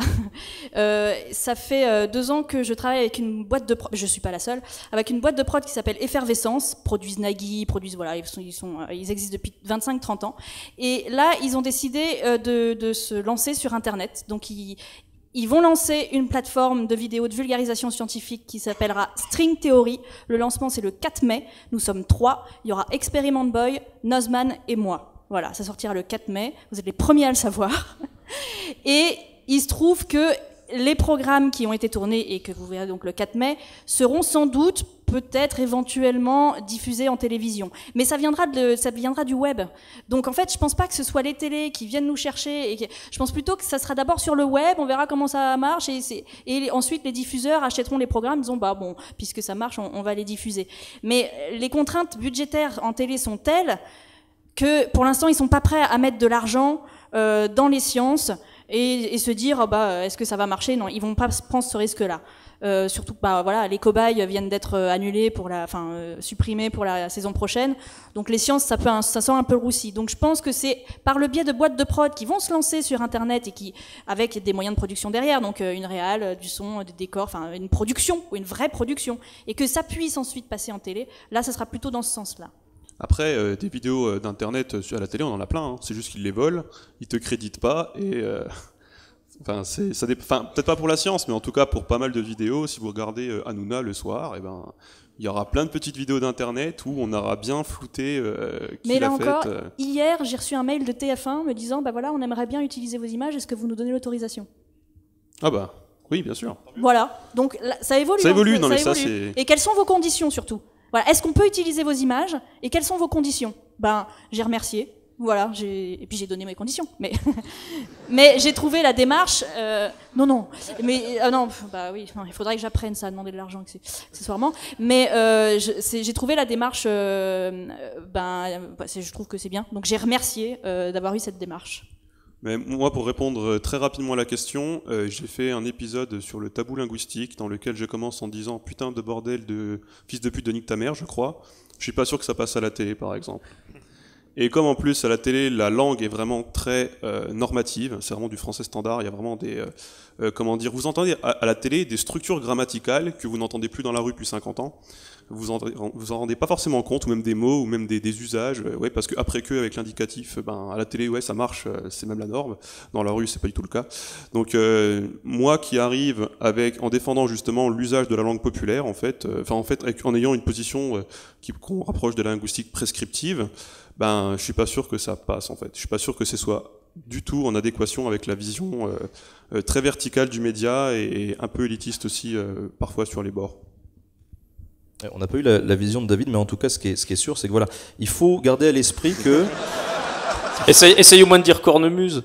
Ça fait 2 ans que je travaille avec une boîte de prod, je suis pas la seule, avec une boîte de prod qui s'appelle Effervescence, produisent Nagui, voilà, ils existent depuis 25-30 ans. Et là, ils ont décidé de se lancer sur Internet. Donc, ils vont lancer une plateforme de vidéos de vulgarisation scientifique qui s'appellera String Theory. Le lancement, c'est le 4 mai. Nous sommes 3. Il y aura Experiment Boy, Nozman et moi. Voilà, ça sortira le 4 mai. Vous êtes les premiers à le savoir. Et il se trouve que les programmes qui ont été tournés et que vous verrez donc le 4 mai seront sans doute, peut-être, éventuellement diffusés en télévision. Mais ça viendra du web. Donc en fait, je pense pas que ce soit les télés qui viennent nous chercher. Je pense plutôt que ça sera d'abord sur le web, on verra comment ça marche et ensuite les diffuseurs achèteront les programmes, disons bah bon, puisque ça marche, on va les diffuser. Mais les contraintes budgétaires en télé sont telles que pour l'instant, ils sont pas prêts à mettre de l'argent dans les sciences et se dire est-ce que ça va marcher? Non, ils vont pas prendre ce risque-là. Surtout voilà, les cobayes viennent d'être annulés supprimés pour la saison prochaine. Donc les sciences, ça sent un peu le roussi. Donc je pense que c'est par le biais de boîtes de prod qui vont se lancer sur Internet et avec des moyens de production derrière, donc une réal, du son, des décors, une production ou une vraie production, et que ça puisse ensuite passer en télé. Là, ça sera plutôt dans ce sens-là. Après, des vidéos d'internet à la télé, on en a plein. Hein. C'est juste qu'ils les volent, ils te créditent pas et peut-être pas pour la science, mais en tout cas pour pas mal de vidéos. Si vous regardez Hanouna le soir, il y aura plein de petites vidéos d'internet où on aura bien flouté qui mais là l'a encore, fait. Hier, j'ai reçu un mail de TF1 me disant voilà, on aimerait bien utiliser vos images. Est-ce que vous nous donnez l'autorisation? Ah bah oui, bien sûr. Voilà. Donc là, ça évolue. Ça évolue, ça évolue. Et quelles sont vos conditions surtout? Voilà. Est-ce qu'on peut utiliser vos images et quelles sont vos conditions? J'ai remercié. Voilà, et puis j'ai donné mes conditions. Mais j'ai trouvé la démarche. Non. Mais oui, il faudrait que j'apprenne ça, à demander de l'argent accessoirement. Mais j'ai trouvé la démarche. Je trouve que c'est bien. Donc j'ai remercié d'avoir eu cette démarche. Mais moi, pour répondre très rapidement à la question, j'ai fait un épisode sur le tabou linguistique dans lequel je commence en disant putain de bordel de fils de pute de nique ta mère, je crois. Je suis pas sûr que ça passe à la télé, par exemple. Et comme en plus à la télé, la langue est vraiment très normative, c'est vraiment du français standard, il y a vraiment des... vous entendez à la télé des structures grammaticales que vous n'entendez plus dans la rue depuis 50 ans. Vous en rendez pas forcément compte, ou même des mots, ou même des usages, parce que après que avec l'indicatif, à la télé, ça marche, c'est même la norme. Dans la rue, c'est pas du tout le cas. Donc moi qui arrive en défendant justement l'usage de la langue populaire, en ayant une position qu'on rapproche de la linguistique prescriptive, je suis pas sûr que ça passe en fait. Je suis pas sûr que ce soit du tout en adéquation avec la vision très verticale du média et un peu élitiste aussi parfois sur les bords. On n'a pas eu la vision de David, mais en tout cas, ce qui est sûr, c'est que voilà, il faut garder à l'esprit que... Essaye au moins de dire cornemuse.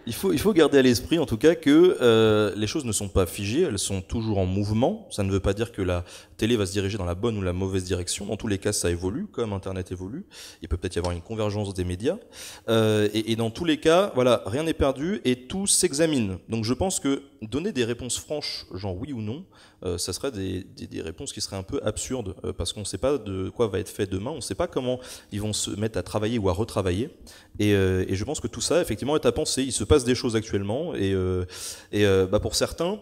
Il faut garder à l'esprit, en tout cas, que les choses ne sont pas figées, elles sont toujours en mouvement. Ça ne veut pas dire que la télé va se diriger dans la bonne ou la mauvaise direction. Dans tous les cas, ça évolue, comme Internet évolue. Il peut peut-être y avoir une convergence des médias. Et dans tous les cas, voilà, rien n'est perdu et tout s'examine. Donc je pense que donner des réponses franches, genre oui ou non, ça serait des réponses qui seraient un peu absurdes, parce qu'on ne sait pas de quoi va être fait demain, on ne sait pas comment ils vont se mettre à travailler ou à retravailler. Et je pense que tout ça, effectivement, est à penser. Il se passe des choses actuellement, et pour certains,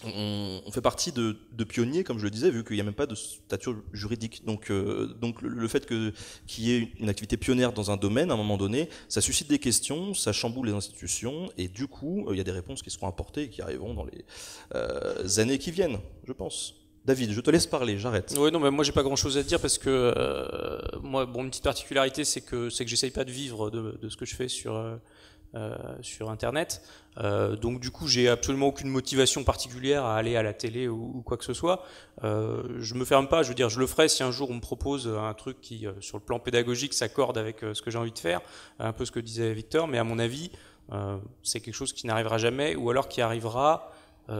on fait partie de pionniers, comme je le disais, vu qu'il n'y a même pas de stature juridique. Donc le fait qu'il y ait une activité pionnière dans un domaine, à un moment donné, ça suscite des questions, ça chamboule les institutions, et du coup, il y a des réponses qui seront apportées et qui arriveront dans les années qui viennent, je pense. David, je te laisse parler, j'arrête. Oui, non, mais moi j'ai pas grand-chose à dire parce que moi, une petite particularité, c'est que j'essaye pas de vivre de ce que je fais sur Internet. Donc du coup, j'ai absolument aucune motivation particulière à aller à la télé ou quoi que ce soit. Je me ferme pas, je veux dire, je le ferai si un jour on me propose un truc qui, sur le plan pédagogique, s'accorde avec ce que j'ai envie de faire, un peu ce que disait Victor, mais à mon avis, c'est quelque chose qui n'arrivera jamais, ou alors qui arrivera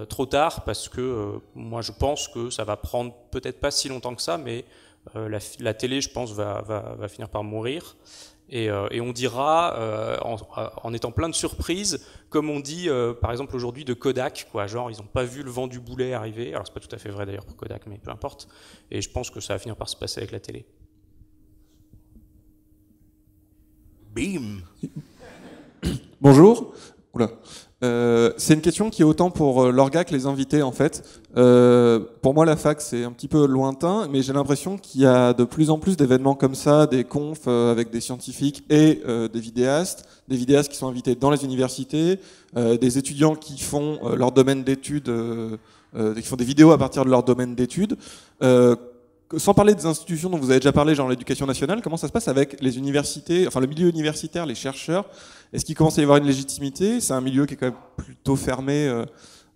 trop tard, parce que moi je pense que ça va prendre peut-être pas si longtemps que ça, mais la télé, je pense, va finir par mourir. Et on dira, en étant plein de surprises, comme on dit par exemple aujourd'hui de Kodak, quoi, genre ils n'ont pas vu le vent du boulet arriver. Alors c'est pas tout à fait vrai d'ailleurs pour Kodak, mais peu importe. Et je pense que ça va finir par se passer avec la télé. Bim. Bonjour. Oula. C'est une question qui est autant pour l'orga que les invités en fait. Pour moi la fac c'est un petit peu lointain, mais j'ai l'impression qu'il y a de plus en plus d'événements comme ça, des confs avec des scientifiques et des vidéastes qui sont invités dans les universités, des étudiants qui font leur domaine d'études, qui font des vidéos à partir de leur domaine d'études. Sans parler des institutions dont vous avez déjà parlé, genre l'éducation nationale, comment ça se passe avec les universités, enfin le milieu universitaire, les chercheurs? Est-ce qu'il commence à y avoir une légitimité? C'est un milieu qui est quand même plutôt fermé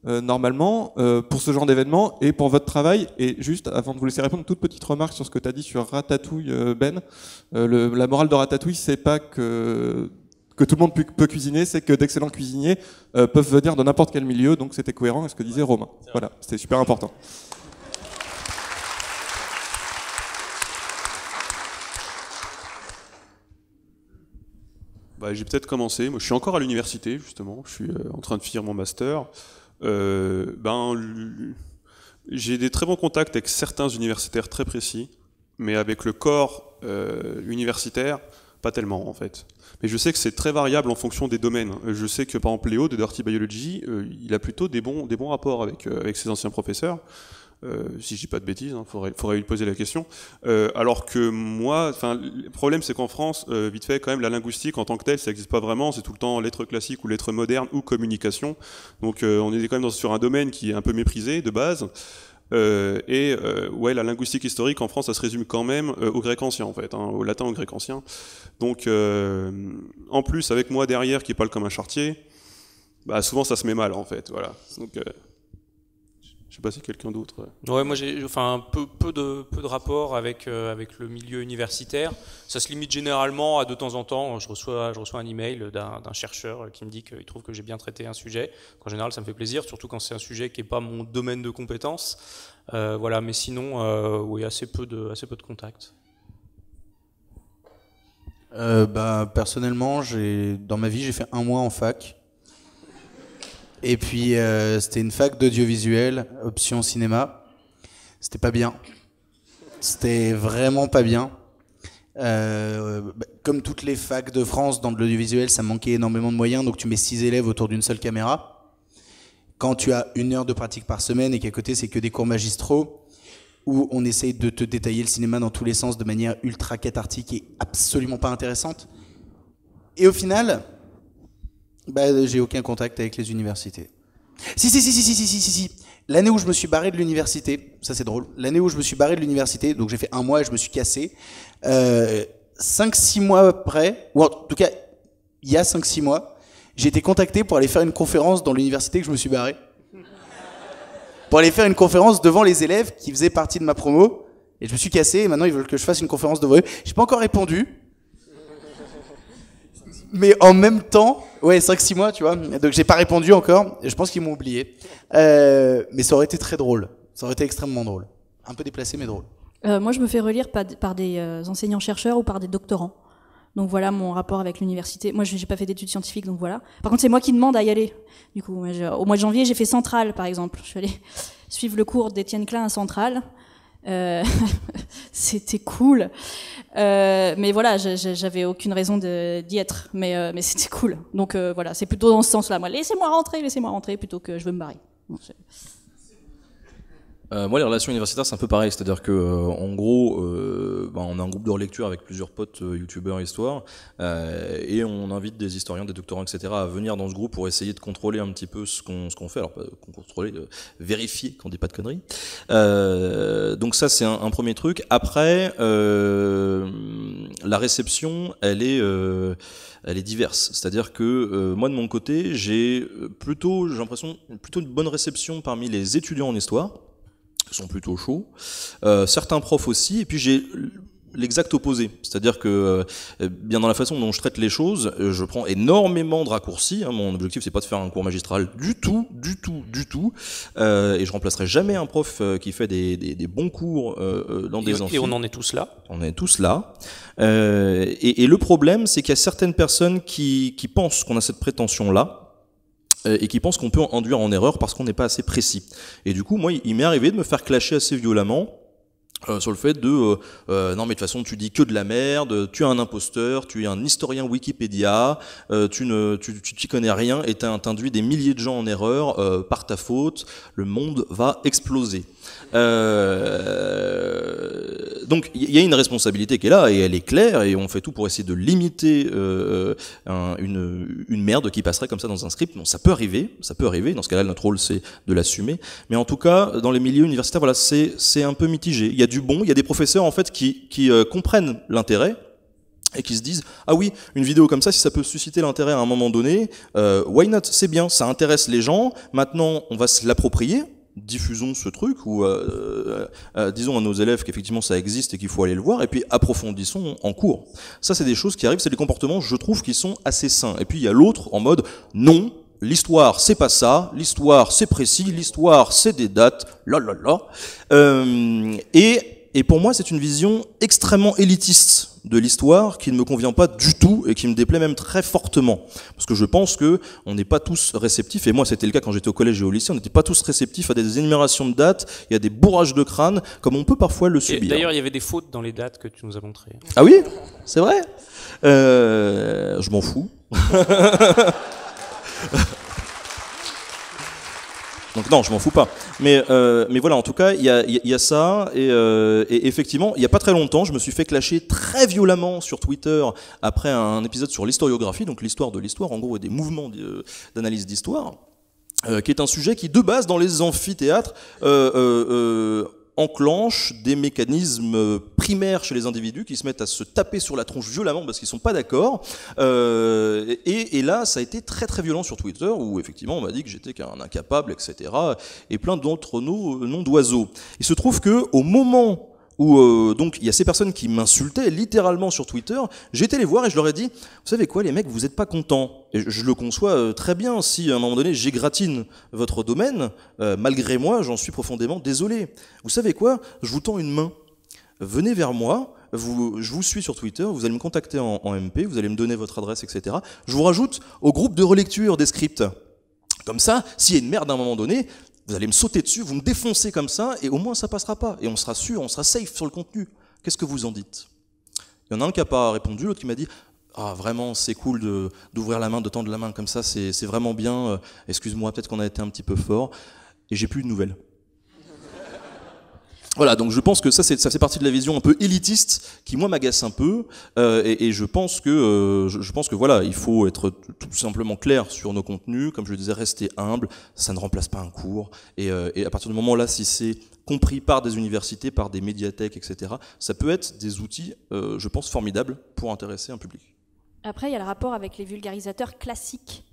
normalement pour ce genre d'événement et pour votre travail. Et juste, avant de vous laisser répondre, une toute petite remarque sur ce que tu as dit sur Ratatouille, Ben. La morale de Ratatouille, c'est pas que tout le monde peut cuisiner, c'est que d'excellents cuisiniers peuvent venir de n'importe quel milieu, donc c'était cohérent avec ce que disait Romain. Voilà, c'était super important. Bah, j'ai peut-être commencé. Moi, je suis encore à l'université, justement. Je suis en train de finir mon master. J'ai des très bons contacts avec certains universitaires très précis, mais avec le corps universitaire, pas tellement, en fait. Mais je sais que c'est très variable en fonction des domaines. Je sais que, par exemple, Léo de Dirty Biology, il a plutôt des bons rapports avec ses anciens professeurs. Si je dis pas de bêtises, faudrait lui poser la question. Alors que moi, le problème c'est qu'en France, vite fait, quand même, la linguistique en tant que telle, ça n'existe pas vraiment. C'est tout le temps lettres classiques ou lettres modernes ou communication. Donc on est quand même sur un domaine qui est un peu méprisé de base. Ouais, la linguistique historique en France, ça se résume quand même au grec ancien en fait, au latin, au grec ancien. Donc en plus avec moi derrière qui parle comme un charretier, bah souvent ça se met mal en fait. Voilà. Donc je sais pas si quelqu'un d'autre. Ouais, moi j'ai peu de rapport avec le milieu universitaire. Ça se limite généralement à de temps en temps, je reçois un email d'un chercheur qui me dit qu'il trouve que j'ai bien traité un sujet. En général, ça me fait plaisir, surtout quand c'est un sujet qui est pas mon domaine de compétences. Voilà, mais sinon, oui, assez peu de contacts. Personnellement, dans ma vie, j'ai fait 1 mois en fac. Et puis c'était une fac d'audiovisuel, option cinéma. C'était pas bien. C'était vraiment pas bien. Comme toutes les facs de France dans de l'audiovisuel, ça manquait énormément de moyens, donc tu mets 6 élèves autour d'une seule caméra. Quand tu as 1 heure de pratique par semaine et qu'à côté c'est que des cours magistraux où on essaye de te détailler le cinéma dans tous les sens de manière ultra cathartique et absolument pas intéressante. Et au final, j'ai aucun contact avec les universités. Si. L'année où je me suis barré de l'université, ça c'est drôle, l'année où je me suis barré de l'université, donc j'ai fait 1 mois et je me suis cassé, 5-6 mois après, ou en tout cas, il y a 5-6 mois, j'ai été contacté pour aller faire une conférence dans l'université que je me suis barré. Pour aller faire une conférence devant les élèves qui faisaient partie de ma promo, et je me suis cassé, et maintenant ils veulent que je fasse une conférence devant eux. J'ai pas encore répondu. Mais en même temps, ouais, 5-6 mois, tu vois. Donc j'ai pas répondu encore. Je pense qu'ils m'ont oublié. Mais ça aurait été très drôle. Ça aurait été extrêmement drôle. Un peu déplacé, mais drôle. Moi, je me fais relire par des enseignants-chercheurs ou par des doctorants. Donc voilà mon rapport avec l'université. Moi, j'ai pas fait d'études scientifiques, donc voilà. Par contre, c'est moi qui demande à y aller. Du coup, au mois de janvier, j'ai fait Centrale, par exemple. Je suis allée suivre le cours d'Étienne Klein à Centrale. C'était cool. Mais voilà, j'avais aucune raison d'y être. Mais c'était cool. Donc voilà, c'est plutôt dans ce sens-là. Moi, laissez-moi rentrer plutôt que je veux me barrer. Bon, moi, les relations universitaires, c'est un peu pareil. C'est-à-dire que, en gros, on a un groupe de relecture avec plusieurs potes youtubeurs histoire, et on invite des historiens, des doctorants, etc., à venir dans ce groupe pour essayer de contrôler un petit peu ce qu'on fait. Alors, pas contrôler, vérifier qu'on dit pas de conneries. Donc ça, c'est un premier truc. Après, la réception, elle est diverse. C'est-à-dire que moi, de mon côté, j'ai l'impression, plutôt une bonne réception parmi les étudiants en histoire, qui sont plutôt chauds, certains profs aussi, et puis j'ai l'exact opposé, c'est-à-dire que bien dans la façon dont je traite les choses, je prends énormément de raccourcis, mon objectif c'est pas de faire un cours magistral du tout, et je remplacerai jamais un prof qui fait des bons cours dans des amphis. Et on en est tous là. On est tous là. Et le problème, c'est qu'il y a certaines personnes qui pensent qu'on a cette prétention-là, et qui pensent qu'on peut induire en erreur parce qu'on n'est pas assez précis. Et du coup, moi, il m'est arrivé de me faire clasher assez violemment sur le fait de non mais de toute façon tu dis que de la merde, tu es un imposteur, tu es un historien Wikipédia, tu t'y connais rien et t'induis des milliers de gens en erreur par ta faute, le monde va exploser. Donc il y a une responsabilité qui est là et elle est claire et on fait tout pour essayer de limiter une merde qui passerait comme ça dans un script. Bon, ça peut arriver. Dans ce cas-là, notre rôle c'est de l'assumer. Mais en tout cas, dans les milieux universitaires, voilà, c'est un peu mitigé. Il y a du bon, il y a des professeurs en fait qui comprennent l'intérêt et qui se disent ah oui, une vidéo comme ça, si ça peut susciter l'intérêt à un moment donné, why not, c'est bien, ça intéresse les gens. Maintenant, on va se l'approprier. Diffusons ce truc ou disons à nos élèves qu'effectivement ça existe et qu'il faut aller le voir et puis approfondissons en cours. Ça c'est des choses qui arrivent, c'est des comportements je trouve qui sont assez sains. Et puis il y a l'autre en mode non, l'histoire c'est pas ça, l'histoire c'est précis, l'histoire c'est des dates, et pour moi c'est une vision extrêmement élitiste de l'histoire qui ne me convient pas du tout et qui me déplaît même très fortement. Parce que je pense que on n'est pas tous réceptifs, et moi c'était le cas quand j'étais au collège et au lycée, on n'était pas tous réceptifs à des énumérations de dates et à des bourrages de crâne, comme on peut parfois le subir. D'ailleurs, il y avait des fautes dans les dates que tu nous as montrées. Ah oui ? C'est vrai ? Je m'en fous. Donc non, je m'en fous pas. Mais voilà, en tout cas, il y a ça. Et effectivement, il y a pas très longtemps, je me suis fait clasher très violemment sur Twitter après un épisode sur l'historiographie, donc l'histoire de l'histoire, en gros, et des mouvements d'analyse d'histoire, qui est un sujet qui, de base, dans les amphithéâtres, enclenche des mécanismes primaires chez les individus qui se mettent à se taper sur la tronche violemment parce qu'ils sont pas d'accord. Et là, ça a été très très violent sur Twitter où effectivement on m'a dit que j'étais qu'un incapable, etc. Et plein d'autres noms d'oiseaux. Il se trouve que au moment où donc il y a ces personnes qui m'insultaient littéralement sur Twitter, j'ai été les voir et je leur ai dit, vous savez quoi les mecs, vous êtes pas contents. Et je le conçois très bien si à un moment donné j'égratine votre domaine, malgré moi j'en suis profondément désolé. Vous savez quoi, je vous tends une main, venez vers moi, je vous suis sur Twitter, vous allez me contacter en MP, vous allez me donner votre adresse, etc. Je vous rajoute au groupe de relecture des scripts. Comme ça, s'il y a une merde à un moment donné, vous allez me sauter dessus, vous me défoncez comme ça, et au moins ça passera pas. Et on sera sûr, on sera safe sur le contenu. Qu'est-ce que vous en dites ? Il y en a un qui n'a pas répondu, l'autre qui m'a dit « Ah, vraiment, c'est cool d'ouvrir la main, de tendre la main comme ça, c'est vraiment bien. Excuse-moi, peut-être qu'on a été un petit peu fort. » Et j'ai plus de nouvelles. Voilà, donc je pense que ça fait partie de la vision un peu élitiste qui moi m'agace un peu et je pense que voilà, il faut être tout simplement clair sur nos contenus, comme je le disais, rester humble, ça ne remplace pas un cours et à partir du moment là, si c'est compris par des universités, par des médiathèques, etc., ça peut être des outils, je pense, formidables pour intéresser un public. Après, il y a le rapport avec les vulgarisateurs classiques.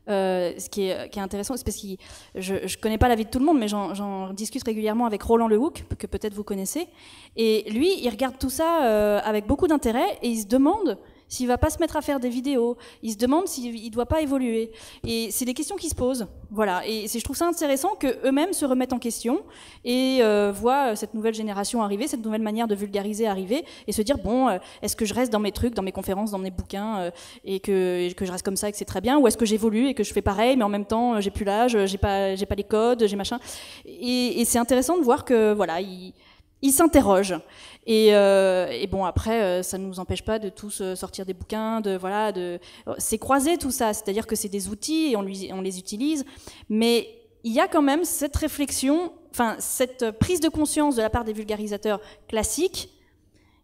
Ce qui est intéressant, c'est parce que je connais pas la vie de tout le monde, mais j'en discute régulièrement avec Roland Lehoucq, que peut-être vous connaissez. Et lui, il regarde tout ça avec beaucoup d'intérêt et il se demande s'il va pas se mettre à faire des vidéos. Il se demande s'il doit pas évoluer. Et c'est des questions qui se posent. Voilà. Et je trouve ça intéressant que eux-mêmes se remettent en question et voient cette nouvelle génération arriver, cette nouvelle manière de vulgariser arriver, et se dire bon, est-ce que je reste dans mes trucs, dans mes conférences, dans mes bouquins, et que je reste comme ça et que c'est très bien, ou est-ce que j'évolue et que je fais pareil, mais en même temps j'ai plus l'âge, j'ai pas les codes, j'ai machin. Et c'est intéressant de voir que voilà, ils s'interrogent. Et bon, après, ça ne nous empêche pas de tous sortir des bouquins, c'est croisé tout ça, c'est-à-dire que c'est des outils et on les utilise, mais il y a quand même cette réflexion, enfin cette prise de conscience de la part des vulgarisateurs classiques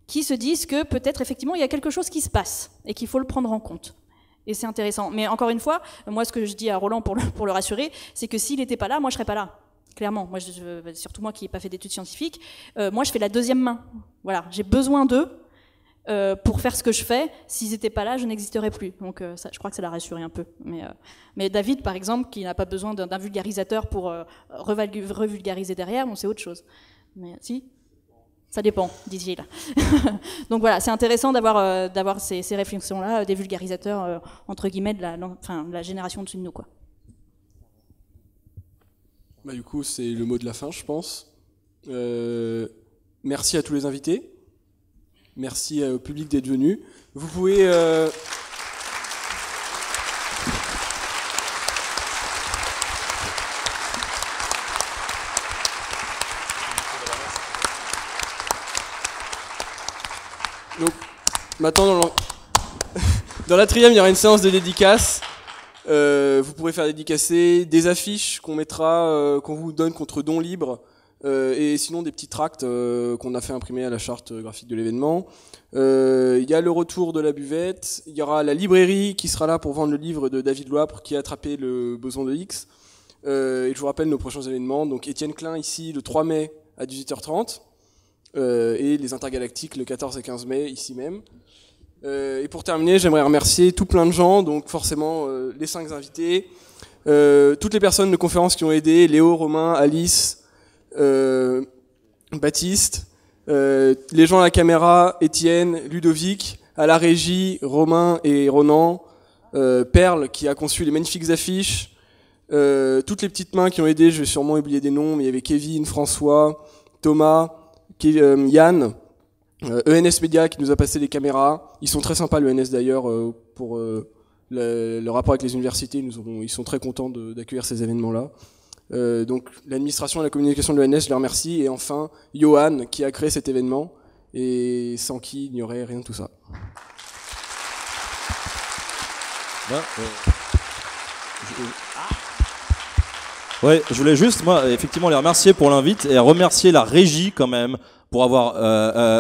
qui se disent que peut-être effectivement il y a quelque chose qui se passe et qu'il faut le prendre en compte. Et c'est intéressant. Mais encore une fois, moi ce que je dis à Roland pour le rassurer, c'est que s'il n'était pas là, moi je serais pas là. Clairement, moi, surtout moi qui n'ai pas fait d'études scientifiques, moi je fais la deuxième main. Voilà, j'ai besoin d'eux pour faire ce que je fais. S'ils n'étaient pas là, je n'existerais plus. Donc ça, je crois que ça l'a rassuré un peu. Mais David, par exemple, qui n'a pas besoin d'un vulgarisateur pour revulgariser derrière, bon, c'est autre chose. Mais si, ça dépend, dit-il. Donc voilà, c'est intéressant d'avoir ces réflexions-là, des vulgarisateurs, entre guillemets, de la génération au-dessus de nous, quoi. Bah, du coup, c'est le mot de la fin, je pense. Merci à tous les invités. Merci au public d'être venu. Vous pouvez... Donc, maintenant, dans l'atrium, il y aura une séance de dédicaces. Vous pourrez faire dédicacer des affiches qu'on mettra, qu'on vous donne contre don libre, et sinon des petits tracts qu'on a fait imprimer à la charte graphique de l'événement. Il y a le retour de la buvette. Il y aura la librairie qui sera là pour vendre le livre de David Loapre qui a attrapé le boson de Higgs. Et je vous rappelle nos prochains événements. Donc Étienne Klein ici le 3 mai à 18h30 et les Intergalactiques le 14 et 15 mai ici même. Et pour terminer, j'aimerais remercier tout plein de gens, donc forcément les 5 invités, toutes les personnes de conférence qui ont aidé, Léo, Romain, Alice, Baptiste, les gens à la caméra, Étienne, Ludovic, à la régie, Romain et Ronan, Perle qui a conçu les magnifiques affiches, toutes les petites mains qui ont aidé, je vais sûrement oublier des noms, mais il y avait Kevin, François, Thomas, Yann, ENS Media qui nous a passé les caméras. Ils sont très sympas, l'ENS d'ailleurs, pour le rapport avec les universités. Ils sont très contents d'accueillir ces événements-là. Donc l'administration et la communication de l'ENS, je les remercie. Et enfin, Johan qui a créé cet événement et sans qui il n'y aurait rien de tout ça. Ouais, je voulais juste, moi, effectivement, les remercier pour l'invite et remercier la régie quand même pour avoir,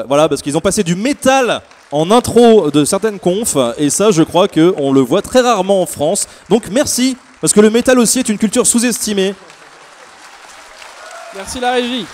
voilà, parce qu'ils ont passé du métal en intro de certaines confs et ça, je crois que on le voit très rarement en France. Donc merci, parce que le métal aussi est une culture sous-estimée. Merci la régie.